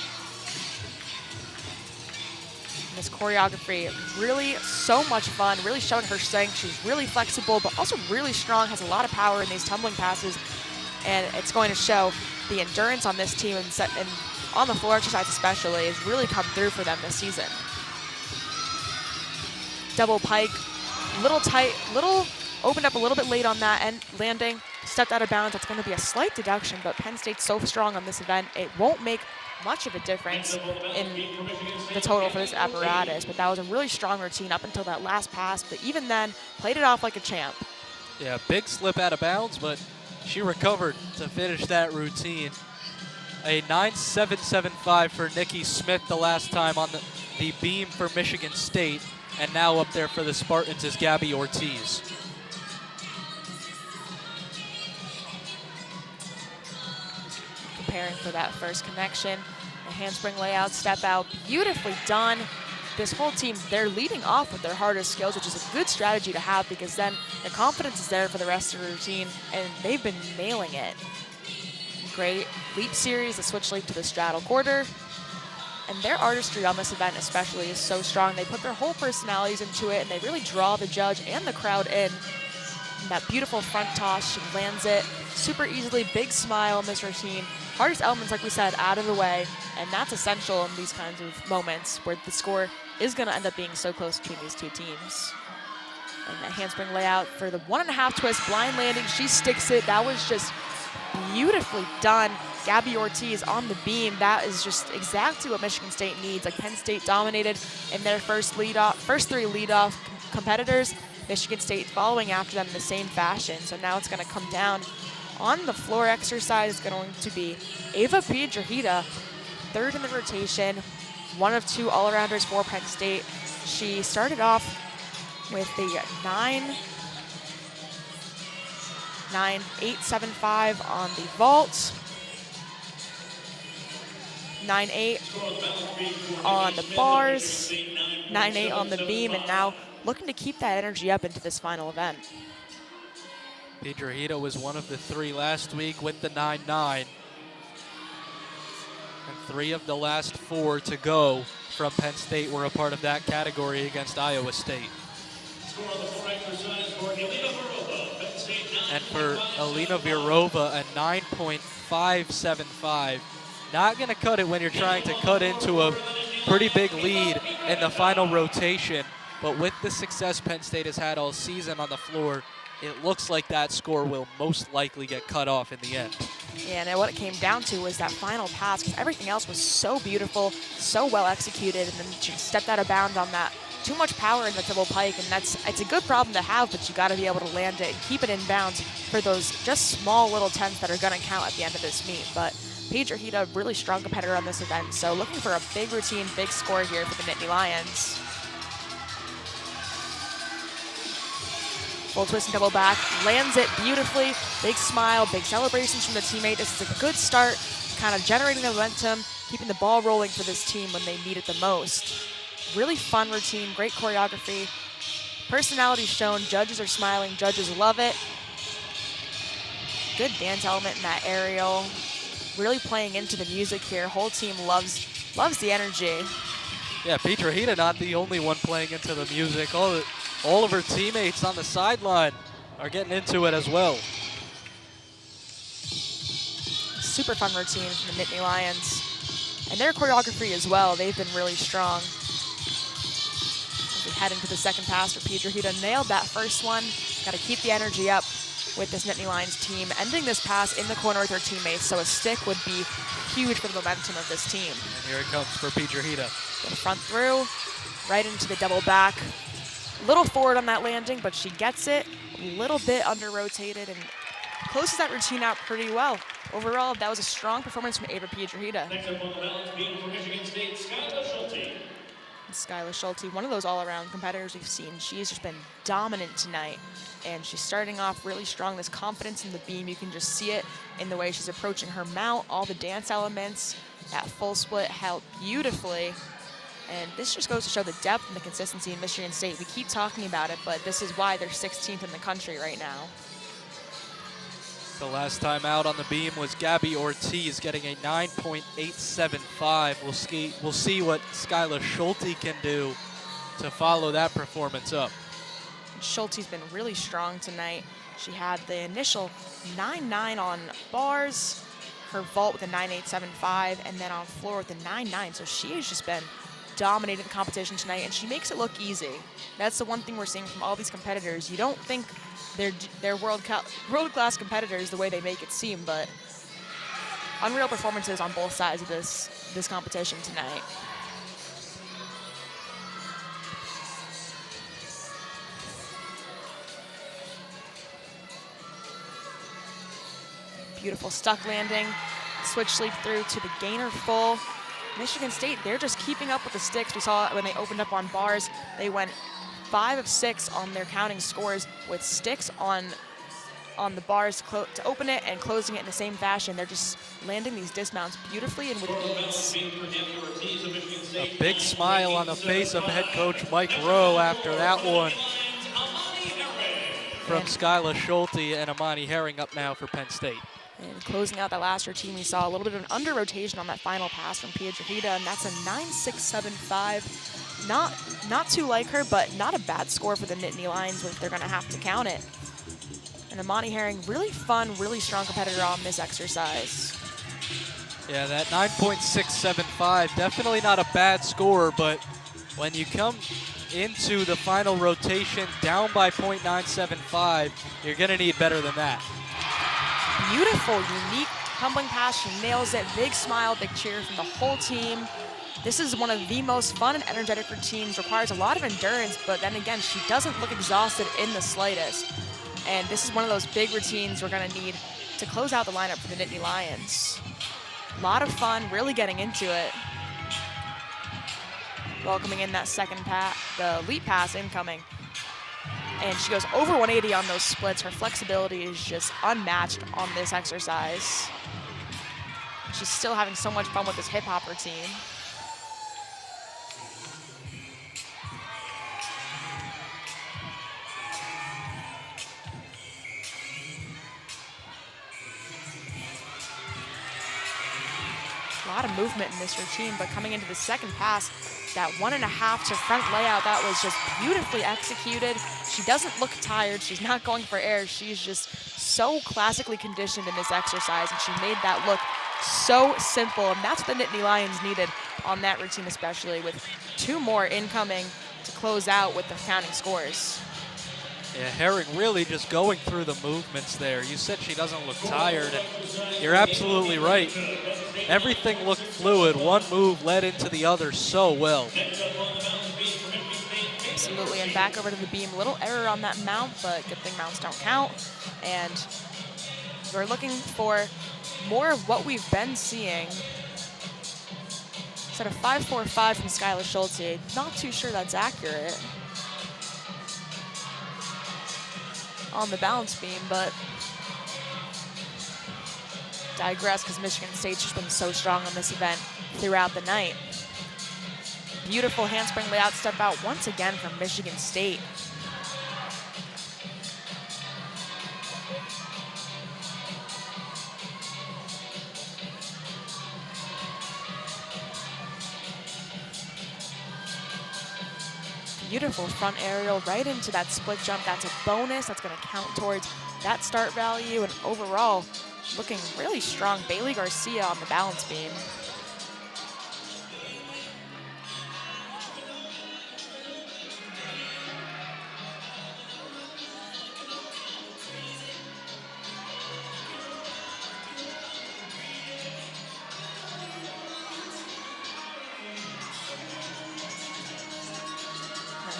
This choreography, really so much fun, really showing her strength. She's really flexible, but also really strong, has a lot of power in these tumbling passes, and it's going to show the endurance on this team and on the floor exercise especially has really come through for them this season. Double pike, little tight, opened up a little bit late on that end landing, stepped out of bounds. That's going to be a slight deduction, but Penn State's so strong on this event, it won't make much of a difference in the total for this apparatus, but that was a really strong routine up until that last pass, but even then, played it off like a champ. Yeah, big slip out of bounds, but she recovered to finish that routine. A 9.775 for Nikki Smith the last time on the beam for Michigan State, and now up there for the Spartans is Gabby Ortiz. Preparing for that first connection. A handspring layout, step out, beautifully done. This whole team, they're leading off with their hardest skills, which is a good strategy to have because then the confidence is there for the rest of the routine, and they've been nailing it. Great leap series, the switch leap to the straddle quarter. And their artistry on this event especially is so strong. They put their whole personalities into it, and they really draw the judge and the crowd in. And that beautiful front toss, she lands it super easily, big smile in this routine. Hardest elements, like we said, out of the way, and that's essential in these kinds of moments where the score is going to end up being so close between these two teams. And that handspring layout for the 1.5 twist, blind landing, she sticks it. That was just beautifully done. Gabby Ortiz on the beam. That is just exactly what Michigan State needs. Like Penn State dominated in their first three leadoff competitors. Michigan State following after them in the same fashion. So now it's going to come down on the floor exercise. Is going to be Ava Piedrahita, third in the rotation, one of two all-arounders for Penn State. She started off with the 9.875 on the vault, 9.8 on the bars, 9.8 on the beam, and now looking to keep that energy up into this final event. Piedrahita was one of the three last week with the 9.9. And 3 of the last 4 to go from Penn State were a part of that category against Iowa State. And for Alina Virova, a 9.575. Not going to cut it when you're trying to cut into a pretty big lead in the final rotation. But with the success Penn State has had all season on the floor, it looks like that score will most likely get cut off in the end. Yeah, and what it came down to was that final pass, because everything else was so beautiful, so well executed, and then she stepped out of bounds on that. Too much power in the double pike, and it's a good problem to have, but you got to be able to land it and keep it in bounds for those just small little tenths that are going to count at the end of this meet. But Pedro, really strong competitor on this event, so looking for a big routine, big score here for the Nittany Lions. Full twist and double back, lands it beautifully. Big smile, big celebrations from the teammate. This is a good start, kind of generating the momentum, keeping the ball rolling for this team when they need it the most. Really fun routine, great choreography. Personality shown, judges are smiling, judges love it. Good dance element in that aerial. Really playing into the music here. Whole team loves the energy. Yeah, Pedro not the only one playing into the music. All of her teammates on the sideline are getting into it as well. Super fun routine from the Nittany Lions. And their choreography as well, they've been really strong. As we head into the second pass for Pedro nailed that first one. Got to keep the energy up with this Nittany Lions team, ending this pass in the corner with her teammates, so a stick would be huge for the momentum of this team. And here it comes for Pedro. The front through, right into the double back. A little forward on that landing, but she gets it. A little bit under-rotated and closes that routine out pretty well. Overall, that was a strong performance from Ava Pedro. Next up on the balance beam for Michigan State, Skylar Schulte. Skylar Schulte, one of those all-around competitors we've seen. She's just been dominant tonight, and she's starting off really strong. This confidence in the beam, you can just see it in the way she's approaching her mount, all the dance elements. That full split held beautifully. And this just goes to show the depth and the consistency in Michigan State. We keep talking about it, but this is why they're 16th in the country right now. The last time out on the beam was Gabby Ortiz getting a 9.875. We'll see what Skylar Schulte can do to follow that performance up. Schulte's been really strong tonight. She had the initial 9.9 on bars, her vault with a 9.875, and then on floor with a 9.9. So she has just been dominating the competition tonight, and she makes it look easy. That's the one thing we're seeing from all these competitors. You don't think they're world-class competitors the way they make it seem, but unreal performances on both sides of this competition tonight. Beautiful stuck landing, switch sleep through to the gainer full. Michigan State, they're just keeping up with the sticks. We saw it when they opened up on bars. They went 5 of 6 on their counting scores with sticks on the bars to open it and closing it in the same fashion. They're just landing these dismounts beautifully and with ease. A big smile on the face of head coach Mike Rowe after that one from Skylar Schulte, and Amani Herring up now for Penn State. And closing out that last routine, we saw a little bit of an under rotation on that final pass from Pedro, and that's a 9.675. Not too like her, but not a bad score for the Nittany Lions if they're going to have to count it. And Amani Herring, really fun, really strong competitor on this exercise. Yeah, that 9.675, definitely not a bad score, but when you come into the final rotation down by 0.975, you're going to need better than that. Beautiful, unique tumbling pass. She nails it. Big smile, big cheer from the whole team. This is one of the most fun and energetic routines. Requires a lot of endurance, but then again, she doesn't look exhausted in the slightest. And this is one of those big routines we're going to need to close out the lineup for the Nittany Lions. A lot of fun, really getting into it. Welcoming in that second pass, the leap pass incoming. And she goes over 180 on those splits. Her flexibility is just unmatched on this exercise. She's still having so much fun with this hip hop routine. A lot of movement in this routine, but coming into the second pass, that 1.5 to front layout, that was just beautifully executed. She doesn't look tired. She's not going for air. She's just so classically conditioned in this exercise, and she made that look so simple. And that's what the Nittany Lions needed on that routine, especially with 2 more incoming to close out with the counting scores. Yeah, Herring really just going through the movements there. You said she doesn't look tired, and you're absolutely right. Everything looked fluid. One move led into the other so well. Absolutely, and back over to the beam. A little error on that mount, but good thing mounts don't count. And we're looking for more of what we've been seeing. Instead of 5.45 from Skylar Schulte, not too sure that's accurate on the balance beam, but digress because Michigan State's just been so strong on this event throughout the night. Beautiful handspring layout step out once again from Michigan State. Beautiful front aerial right into that split jump. That's a bonus. That's going to count towards that start value. And overall, looking really strong. Bailey Garcia on the balance beam.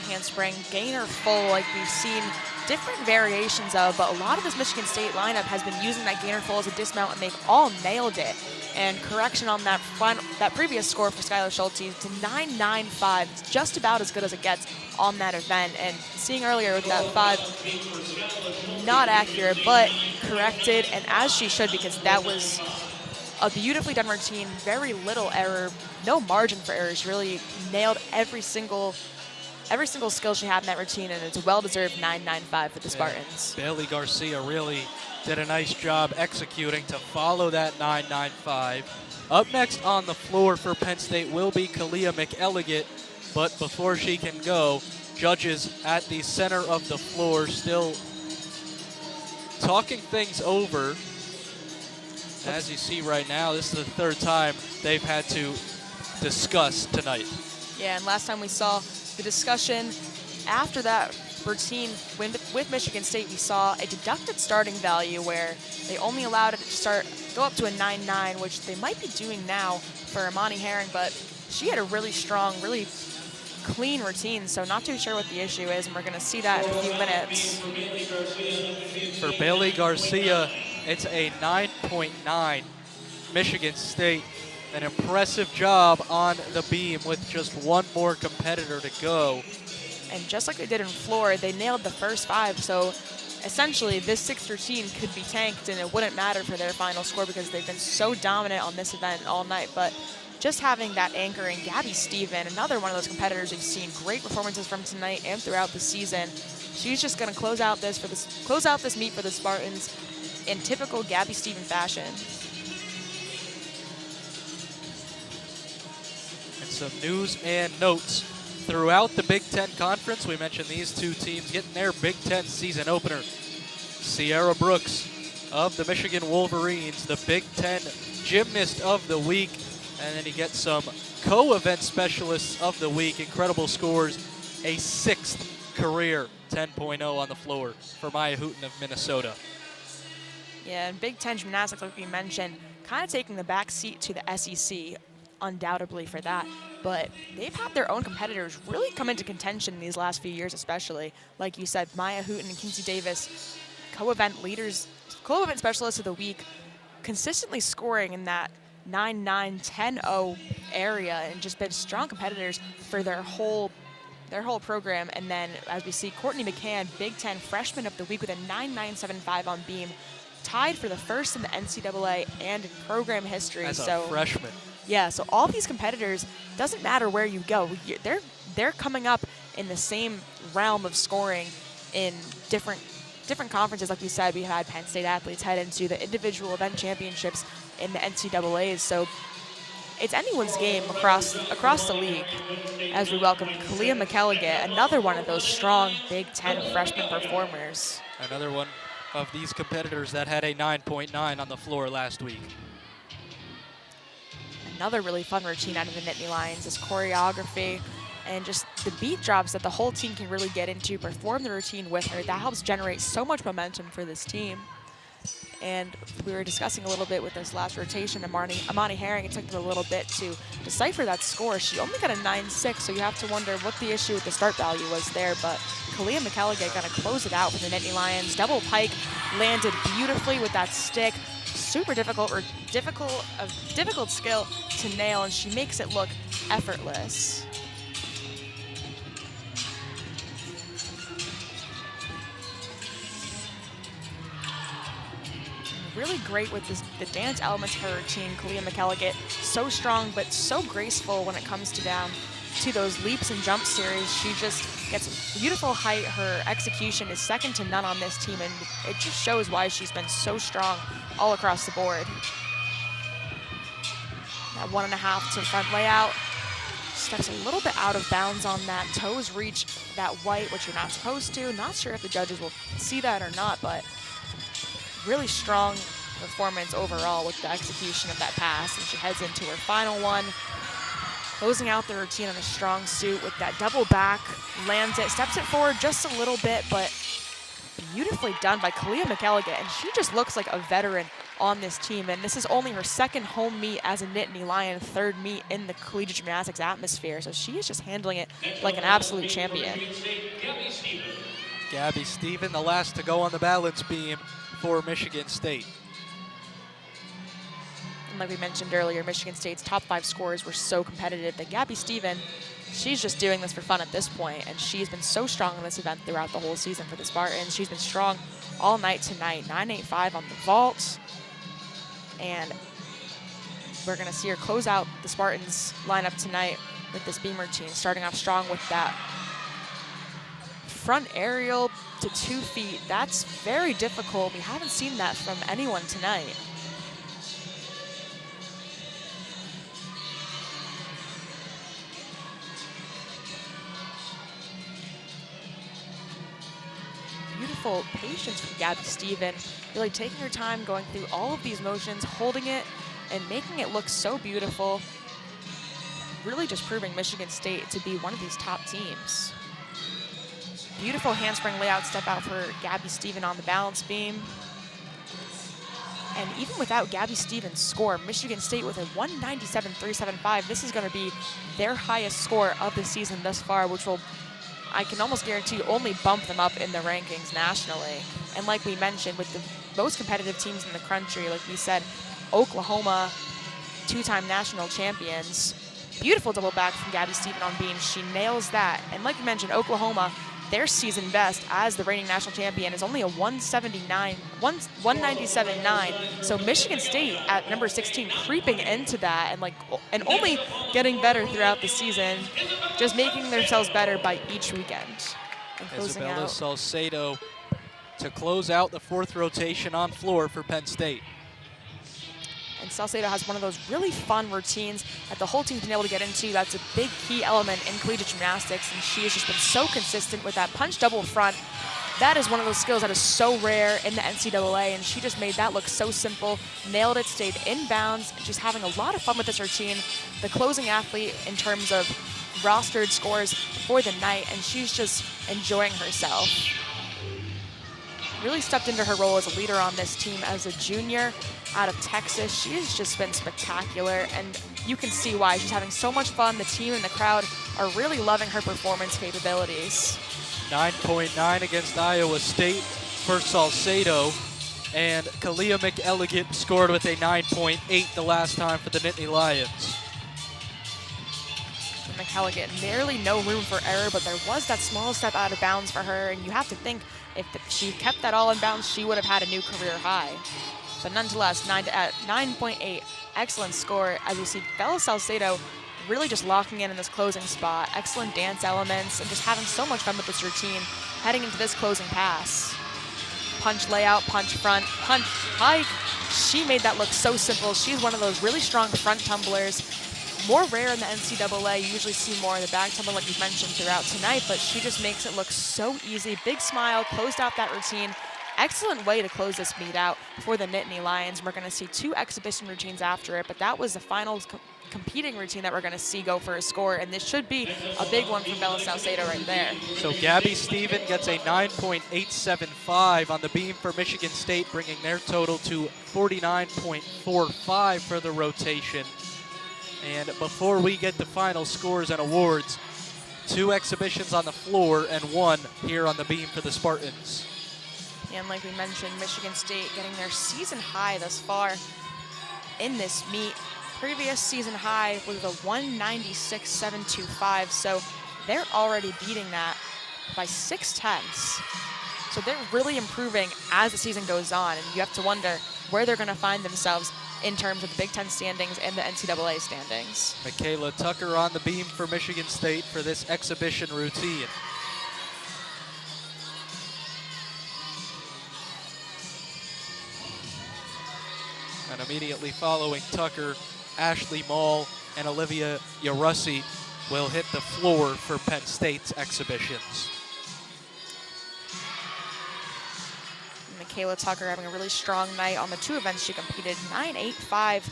Handspring, gainer full, like we've seen different variations of, but a lot of this Michigan State lineup has been using that gainer full as a dismount, and they've all nailed it. And correction on that previous score for Skylar Schulte to 9.95. It's just about as good as it gets on that event. And seeing earlier with that 5, not accurate, but corrected, and as she should, because that was a beautifully done routine, very little error, no margin for error. She really nailed every single skill she had in that routine, and it's a well-deserved 9.95 for the Spartans. Bailey Garcia really did a nice job executing to follow that 9.95. Up next on the floor for Penn State will be Kalia McElligott, but before she can go, judges at the center of the floor still talking things over. As you see right now, this is the third time they've had to discuss tonight. Yeah, and last time we saw the discussion after that routine with Michigan State, we saw a deducted starting value where they only allowed it to go up to a 9.9, which they might be doing now for Imani Herring, but she had a really strong, really clean routine, so not too sure what the issue is, and we're going to see that in a few minutes. For Bailey Garcia, it's a 9.9. Michigan State, an impressive job on the beam with just one more competitor to go. And just like they did in floor, they nailed the first 5, so essentially this 6th routine could be tanked and it wouldn't matter for their final score because they've been so dominant on this event all night. But just having that anchoring, Gabby Stephen, another one of those competitors we've seen great performances from tonight and throughout the season. She's just going to close out this meet for the Spartans in typical Gabby Stephen fashion. And some news and notes throughout the Big Ten Conference. We mentioned these two teams getting their Big Ten season opener. Sierra Brooks of the Michigan Wolverines, the Big Ten Gymnast of the Week. And then you get some co-event specialists of the week. Incredible scores. A 6th career 10.0 on the floor for Maya Hooten of Minnesota. Yeah, and Big Ten gymnastics, like we mentioned, kind of taking the back seat to the SEC, undoubtedly for that. But they've had their own competitors really come into contention in these last few years, especially. Like you said, Maya Hooten and Kinsey Davis, co-event leaders, co-event specialists of the week, consistently scoring in that 9.9, 10.0 area and just been strong competitors for their whole program. And then, as we see, Courtney McCann, Big Ten Freshman of the Week with a 9.975 on beam, tied for the first in the NCAA and in program history. As a freshman. Yeah, so all these competitors, doesn't matter where you go, they're coming up in the same realm of scoring in different conferences. Like we said, we had Penn State athletes head into the individual event championships in the NCAAs. So it's anyone's game across the league as we welcome Kalia McElligott, another one of those strong Big Ten freshman performers. Another one of these competitors that had a 9.9 on the floor last week. Another really fun routine out of the Nittany Lions is choreography and just the beat drops that the whole team can really get into, perform the routine with her. That helps generate so much momentum for this team. And we were discussing a little bit with this last rotation, Imani Herring, it took them a little bit to decipher that score. She only got a 9.6, so you have to wonder what the issue with the start value was there. But Kalia McElligott going to close it out for the Nittany Lions. Double pike landed beautifully with that stick. super difficult skill to nail, and she makes it look effortless. Really great with the dance elements of her routine. Kalia McElligott, so strong but so graceful when it comes to those leaps and jump series. She just gets beautiful height. Her execution is second to none on this team, and it just shows why she's been so strong all across the board. That 1.5 to front layout. Steps a little bit out of bounds on that. Toes reach that white, which you're not supposed to. Not sure if the judges will see that or not, but really strong performance overall with the execution of that pass. And she heads into her final one, closing out the routine on a strong suit with that double back, lands it, steps it forward just a little bit, but beautifully done by Kalia McElligott. And she just looks like a veteran on this team. And this is only her second home meet as a Nittany Lion, third meet in the collegiate gymnastics atmosphere. So she is just handling it like an absolute champion. Gabby Stephen, the last to go on the balance beam for Michigan State. And like we mentioned earlier, Michigan State's top 5 scorers were so competitive that Gabby Stephen, she's just doing this for fun at this point, and she's been so strong in this event throughout the whole season for the Spartans. She's been strong all night tonight, 9.85 on the vault, and we're gonna see her close out the Spartans lineup tonight with this beam routine, starting off strong with that front aerial to 2 feet. That's very difficult. We haven't seen that from anyone tonight. Beautiful patience from Gabby Stephen, really taking her time, going through all of these motions, holding it and making it look so beautiful. Really just proving Michigan State to be one of these top teams. Beautiful handspring layout step out for Gabby Stephen on the balance beam. And even without Gabby Stephen's score, Michigan State with a 197.375, this is going to be their highest score of the season thus far, which will, I can almost guarantee, only bump them up in the rankings nationally. And like we mentioned, with the most competitive teams in the country, like we said, Oklahoma, 2-time national champions. Beautiful double back from Gabby Stephen on beam. She nails that. And like you mentioned, Oklahoma, their season best as the reigning national champion is only a 197.9. So Michigan State at number 16 creeping into that and only getting better throughout the season, just making themselves better by each weekend. And closing Isabella out. Salcedo to close out the 4th rotation on floor for Penn State. And Salcedo has one of those really fun routines that the whole team's been able to get into. That's a big key element in collegiate gymnastics, and she has just been so consistent with that punch double front. That is one of those skills that is so rare in the NCAA, and she just made that look so simple, nailed it, stayed in bounds, and she's having a lot of fun with this routine. The closing athlete in terms of rostered scores for the night, and she's just enjoying herself. Really stepped into her role as a leader on this team as a junior out of Texas. She has just been spectacular, and you can see why. She's having so much fun. The team and the crowd are really loving her performance capabilities. 9.9 against Iowa State for Salcedo, and Kalia McElligott scored with a 9.8 the last time for the Nittany Lions. McElligott, nearly no room for error, but there was that small step out of bounds for her, and you have to think if she kept that all in bounds, she would have had a new career high. But nonetheless, 9.8, excellent score. As you see, Bella Salcedo really just locking in this closing spot. Excellent dance elements and just having so much fun with this routine heading into this closing pass. Punch layout, punch front, punch hike. She made that look so simple. She's one of those really strong front tumblers. More rare in the NCAA. You usually see more in the back tumble like we've mentioned throughout tonight, but she just makes it look so easy. Big smile, closed out that routine. Excellent way to close this meet out for the Nittany Lions. We're going to see 2 exhibition routines after it, but that was the final competing routine that we're going to see go for a score, and this should be a big one for Bella Salcedo right there. So Gabby Stephen gets a 9.875 on the beam for Michigan State, bringing their total to 49.45 for the rotation. And before we get the final scores and awards, 2 exhibitions on the floor and 1 here on the beam for the Spartans. And like we mentioned, Michigan State getting their season high thus far in this meet. Previous season high was a 196.725, so they're already beating that by 6/10. So they're really improving as the season goes on, and you have to wonder where they're going to find themselves in terms of the Big Ten standings and the NCAA standings. Michaela Tucker on the beam for Michigan State for this exhibition routine. And immediately following Tucker, Ashley Mall and Olivia Yarussi will hit the floor for Penn State's exhibitions. Michaela Tucker having a really strong night on the two events she competed, 9.85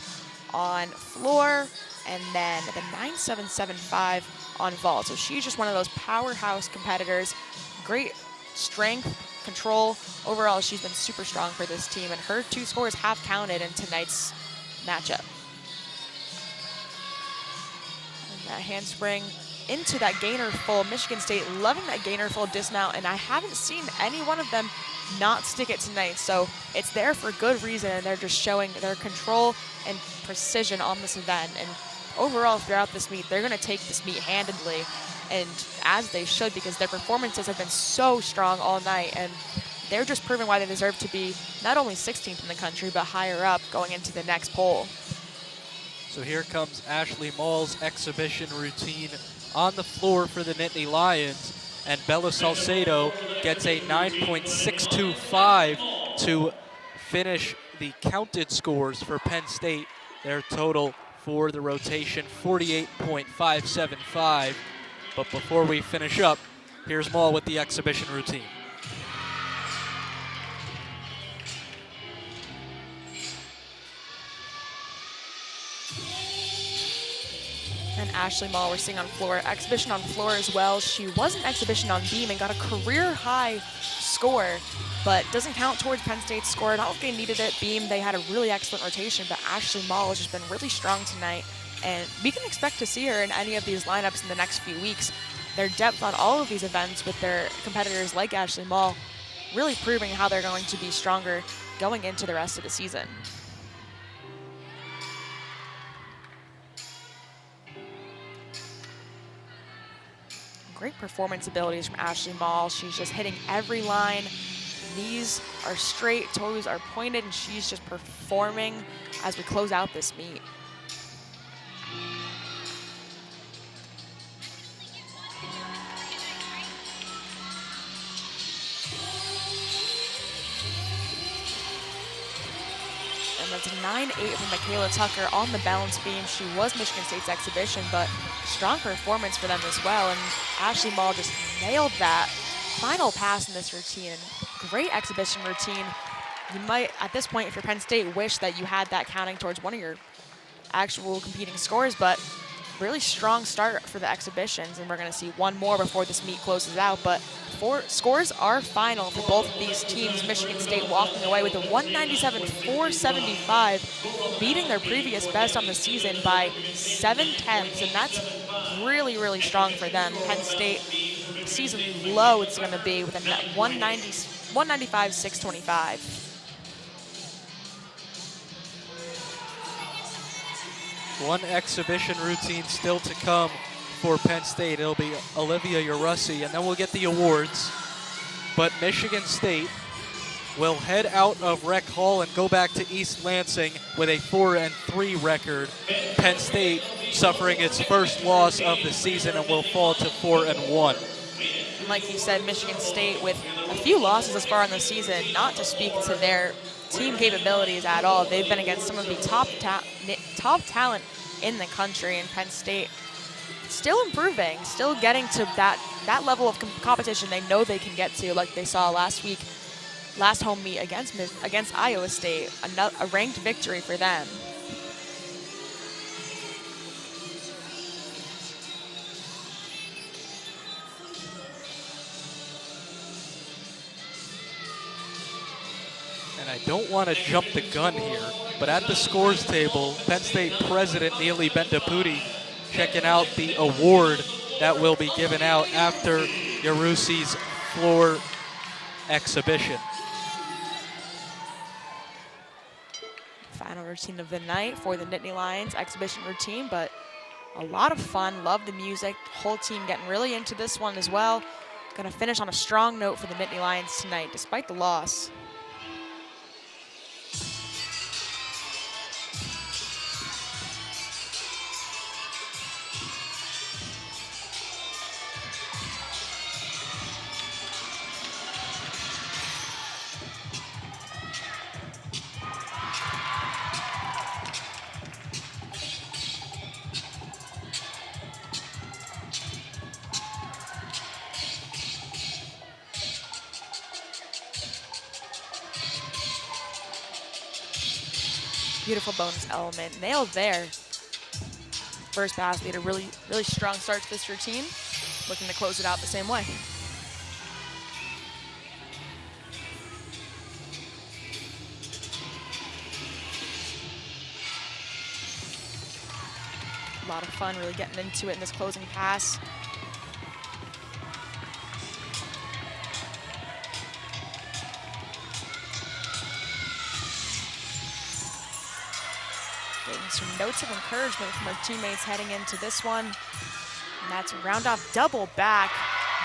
on floor and then the 9.775 on vault. So she's just one of those powerhouse competitors. Great strength, control. Overall, she's been super strong for this team, and her two scores have counted in tonight's matchup. And that handspring into that gainer full. Michigan State loving that gainer full dismount, and I haven't seen any one of them not stick it tonight. So it's there for good reason, and they're just showing their control and precision on this event. And overall, throughout this meet, they're going to take this meet handedly, and as they should, because their performances have been so strong all night, and they're just proving why they deserve to be not only 16th in the country, but higher up going into the next poll. So here comes Ashley Mall's exhibition routine on the floor for the Nittany Lions, and Bella Salcedo gets a 9.625 to finish the counted scores for Penn State. Their total for the rotation, 48.575. But before we finish up, here's Mall with the exhibition routine. And Ashley Mall we're seeing on floor, exhibition on floor as well. She was an exhibition on beam and got a career high score, but doesn't count towards Penn State's score. Not like they needed it. Beam, they had a really excellent rotation, but Ashley Mall has just been really strong tonight, and we can expect to see her in any of these lineups in the next few weeks. Their depth on all of these events with their competitors like Ashley Mall really proving how they're going to be stronger going into the rest of the season. Great performance abilities from Ashley Mall. She's just hitting every line. Knees are straight, toes are pointed, and she's just performing as we close out this meet. And that's a 9.8 from Michaela Tucker on the balance beam. She was Michigan State's exhibition, but strong performance for them as well. And Ashley Mall just nailed that final pass in this routine. Great exhibition routine. You might, at this point, if you're Penn State, wish that you had that counting towards one of your actual competing scores, but really strong start for the exhibitions, and we're going to see one more before this meet closes out. But scores are final for both of these teams. Michigan State walking away with a 197.475, beating their previous best on the season by 7/10, and that's really, really strong for them. Penn State season low it's going to be with a 195.625. One exhibition routine still to come for Penn State. It'll be Olivia Yarussi, and then we'll get the awards. But Michigan State will head out of Rec Hall and go back to East Lansing with a 4-3 record. Penn State suffering its first loss of the season and will fall to 4-1. Like you said, Michigan State with a few losses as far in the season, not to speak to their team capabilities at all. They've been against some of the top talent in the country, and Penn State still improving, still getting to that level of competition they know they can get to, like they saw last week, last home meet against Iowa State, a ranked victory for them. And I don't want to jump the gun here, but at the scores table, Penn State President Neely Bendaputi checking out the award that will be given out after Yarusi's floor exhibition. routine of the night for the Nittany Lions exhibition routine, but a lot of fun. Love the music. Whole team getting really into this one as well. Going to finish on a strong note for the Nittany Lions tonight, despite the loss. Beautiful bonus element. Nailed there. First pass, they had a really strong start to this routine. Looking to close it out the same way. A lot of fun really getting into it in this closing pass. Getting some notes of encouragement from our teammates heading into this one. And that's a round off double back.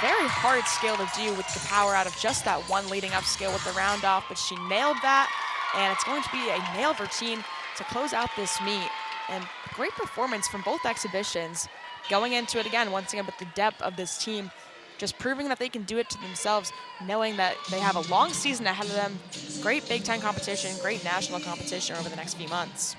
Very hard skill to do with the power out of just that one leading up skill with the round off, but she nailed that. And it's going to be a nailed routine to close out this meet. And great performance from both exhibitions. Going into it again, once again, with the depth of this team, just proving that they can do it to themselves, knowing that they have a long season ahead of them. Great Big Ten competition, great national competition over the next few months.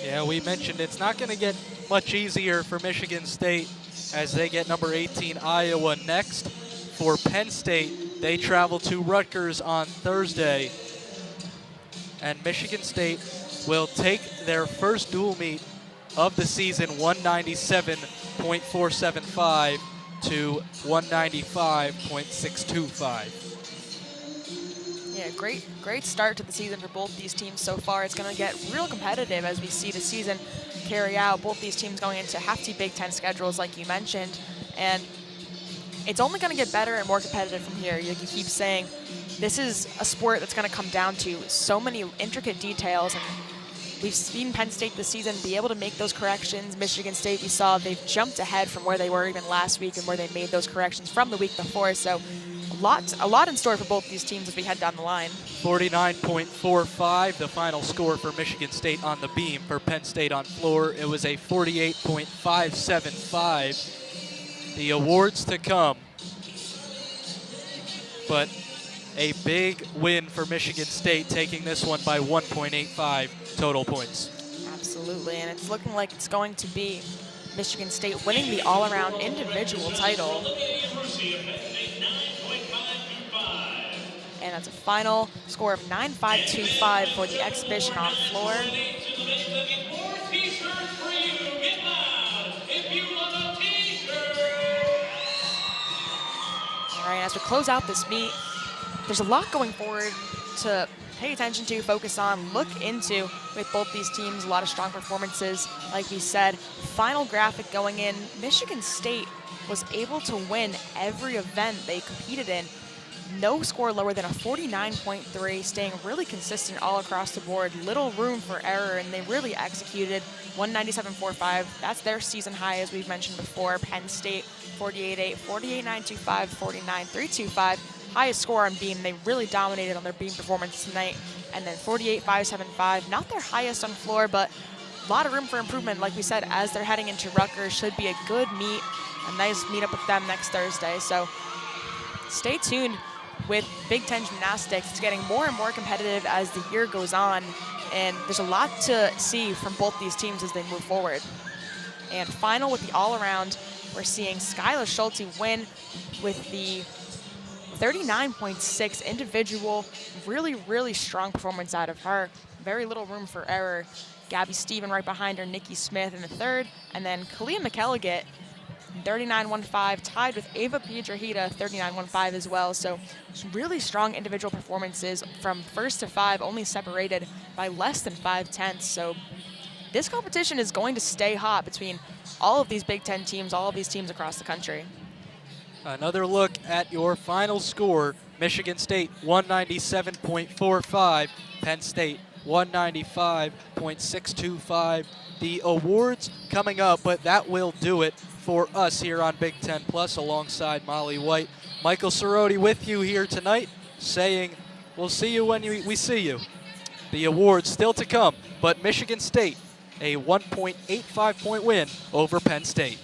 Yeah, we mentioned it's not going to get much easier for Michigan State as they get number 18 Iowa next. For Penn State, they travel to Rutgers on Thursday. And Michigan State will take their first dual meet of the season, 197.475 to 195.625. Yeah, great start to the season for both these teams so far. It's going to get real competitive as we see the season carry out. Both these teams going into hefty Big Ten schedules, like you mentioned, and it's only going to get better and more competitive from here. You keep saying this is a sport that's going to come down to so many intricate details, and we've seen Penn State this season be able to make those corrections. Michigan State, we saw they've jumped ahead from where they were even last week and where they made those corrections from the week before. So a lot in store for both these teams as we head down the line. 49.45, the final score for Michigan State on the beam. For Penn State on floor, it was a 48.575. The awards to come, but a big win for Michigan State, taking this one by 1.85 total points. Absolutely, and it's looking like it's going to be Michigan State winning the all-around individual title. And that's a final score of 9.525 for the exhibition on floor. All right, as we close out this meet, there's a lot going forward to pay attention to, focus on, look into with both these teams. A lot of strong performances, like we said. Final graphic going in, Michigan State was able to win every event they competed in. No score lower than a 49.3, staying really consistent all across the board. Little room for error, and they really executed. 197.45, that's their season high, as we've mentioned before. Penn State, 48.8, 48.925, 49.325. Highest score on beam. They really dominated on their beam performance tonight. And then 48.575, not their highest on floor, but a lot of room for improvement. Like we said, as they're heading into Rutgers, should be a good meet, a nice meetup with them next Thursday. So stay tuned with Big Ten gymnastics. It's getting more and more competitive as the year goes on, and there's a lot to see from both these teams as they move forward. And final with the all-around, we're seeing Skylar Schulte win with the 39.6 individual. Really strong performance out of her. Very little room for error. Gabby Stephen right behind her, Nikki Smith in the third, and then Kalia McElligott, 39.15, tied with Ava Piedrahita, 39.15 as well. So really strong individual performances from first to five, only separated by less than 5/10. So this competition is going to stay hot between all of these Big Ten teams, all of these teams across the country. Another look at your final score. Michigan State 197.45, Penn State 195.625. The awards coming up, but that will do it for us here on Big Ten Plus alongside Molly White. Michael Cerroti with you here tonight, saying we'll see you when we see you. The awards still to come, but Michigan State, a 1.85 point win over Penn State.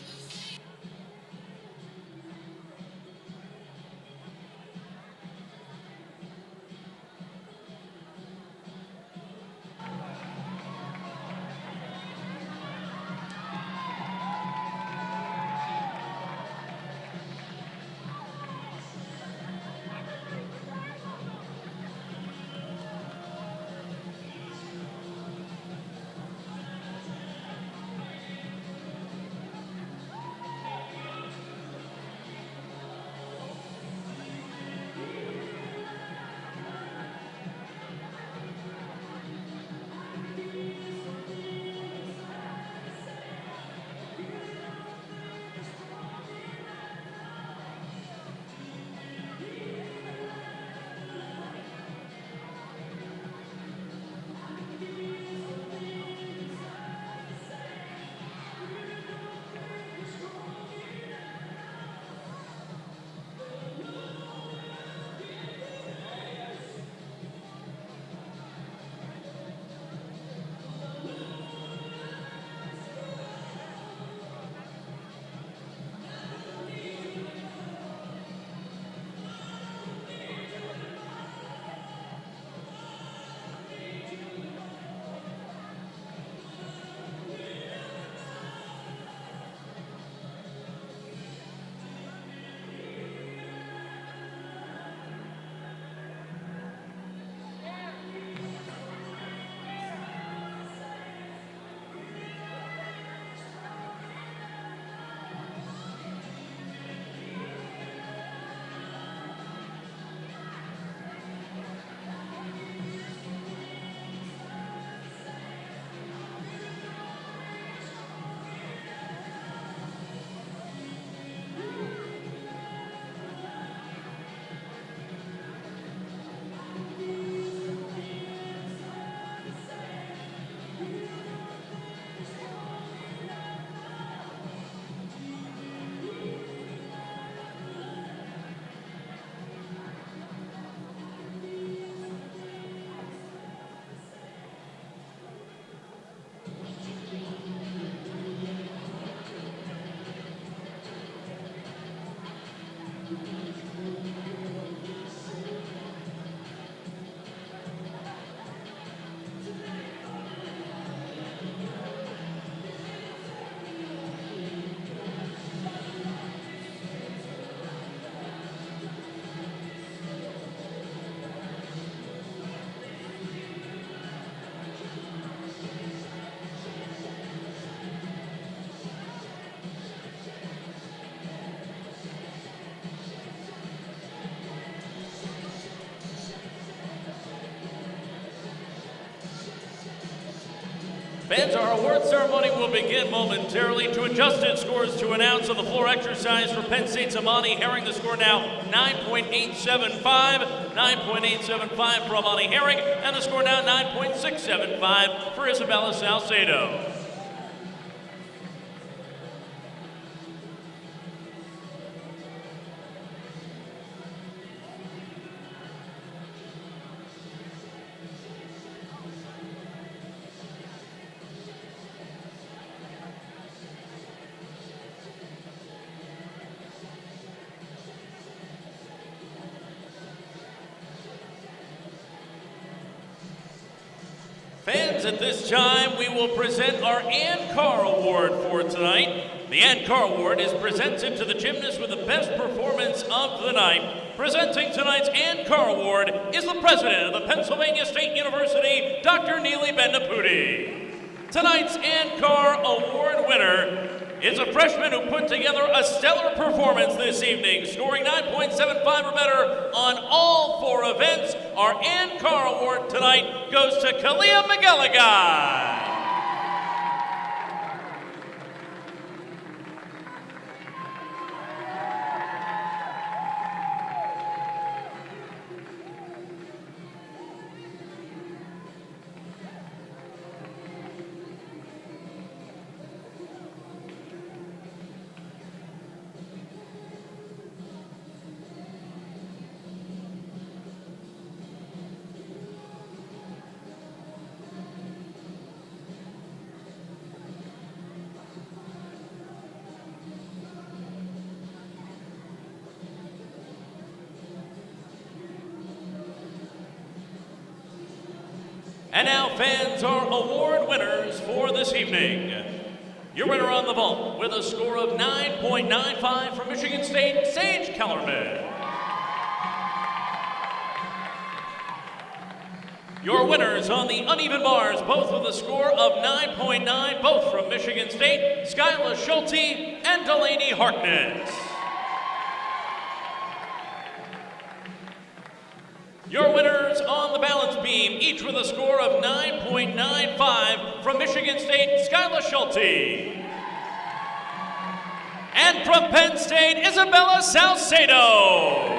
Fans, our award ceremony will begin momentarily. To adjusted scores to announce on the floor exercise for Penn State's Amani Herring. The score now 9.875. 9.875 for Amani Herring, and the score now 9.675 for Isabella Salcedo. Fans, at this time, we will present our Ann Carr Award for tonight. The Ann Carr Award is presented to the gymnast with the best performance of the night. Presenting tonight's Ann Carr Award is the president of the Pennsylvania State University, Dr. Neely Bendapudi. Tonight's Ann Carr Award winner is a freshman who put together a stellar performance this evening, scoring 9.75 or better on all 4 events. Our Ann Carr Award tonight goes to Kalia McGilligan. And now fans, our award winners for this evening. Your winner on the vault with a score of 9.95 from Michigan State, Sage Kellerman. Your winners on the uneven bars, both with a score of 9.9, both from Michigan State, Skyla Schulte and Delaney Harkness. Your winners on the balance beam, each with a score of 9.95 from Michigan State, Skyla Schulte. And from Penn State, Isabella Salcedo.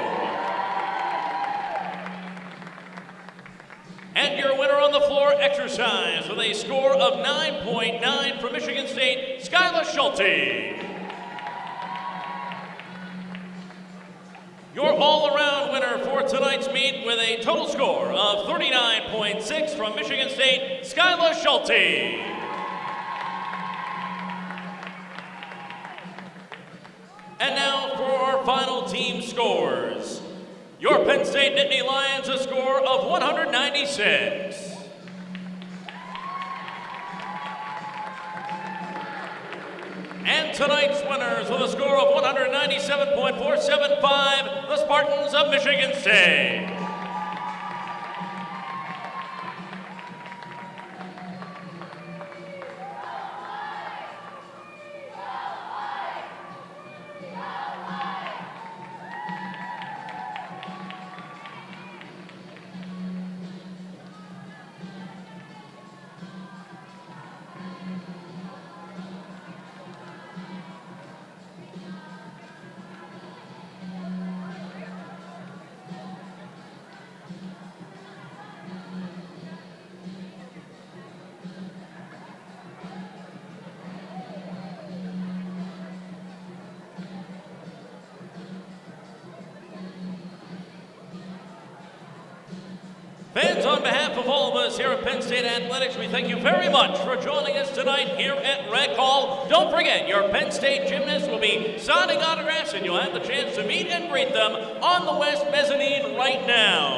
And your winner on the floor exercise with a score of 9.9 from Michigan State, Skyla Schulte. Your all-around winner for tonight's meet with a total score of 39.6 from Michigan State, Skyla Schulte. And now for our final team scores. Your Penn State Nittany Lions a score of 196. And tonight's winners with a score of 197.475, the Spartans of Michigan State. Fans, on behalf of all of us here at Penn State Athletics, we thank you very much for joining us tonight here at Rec Hall. Don't forget, your Penn State gymnasts will be signing autographs, and you'll have the chance to meet and greet them on the West Mezzanine right now.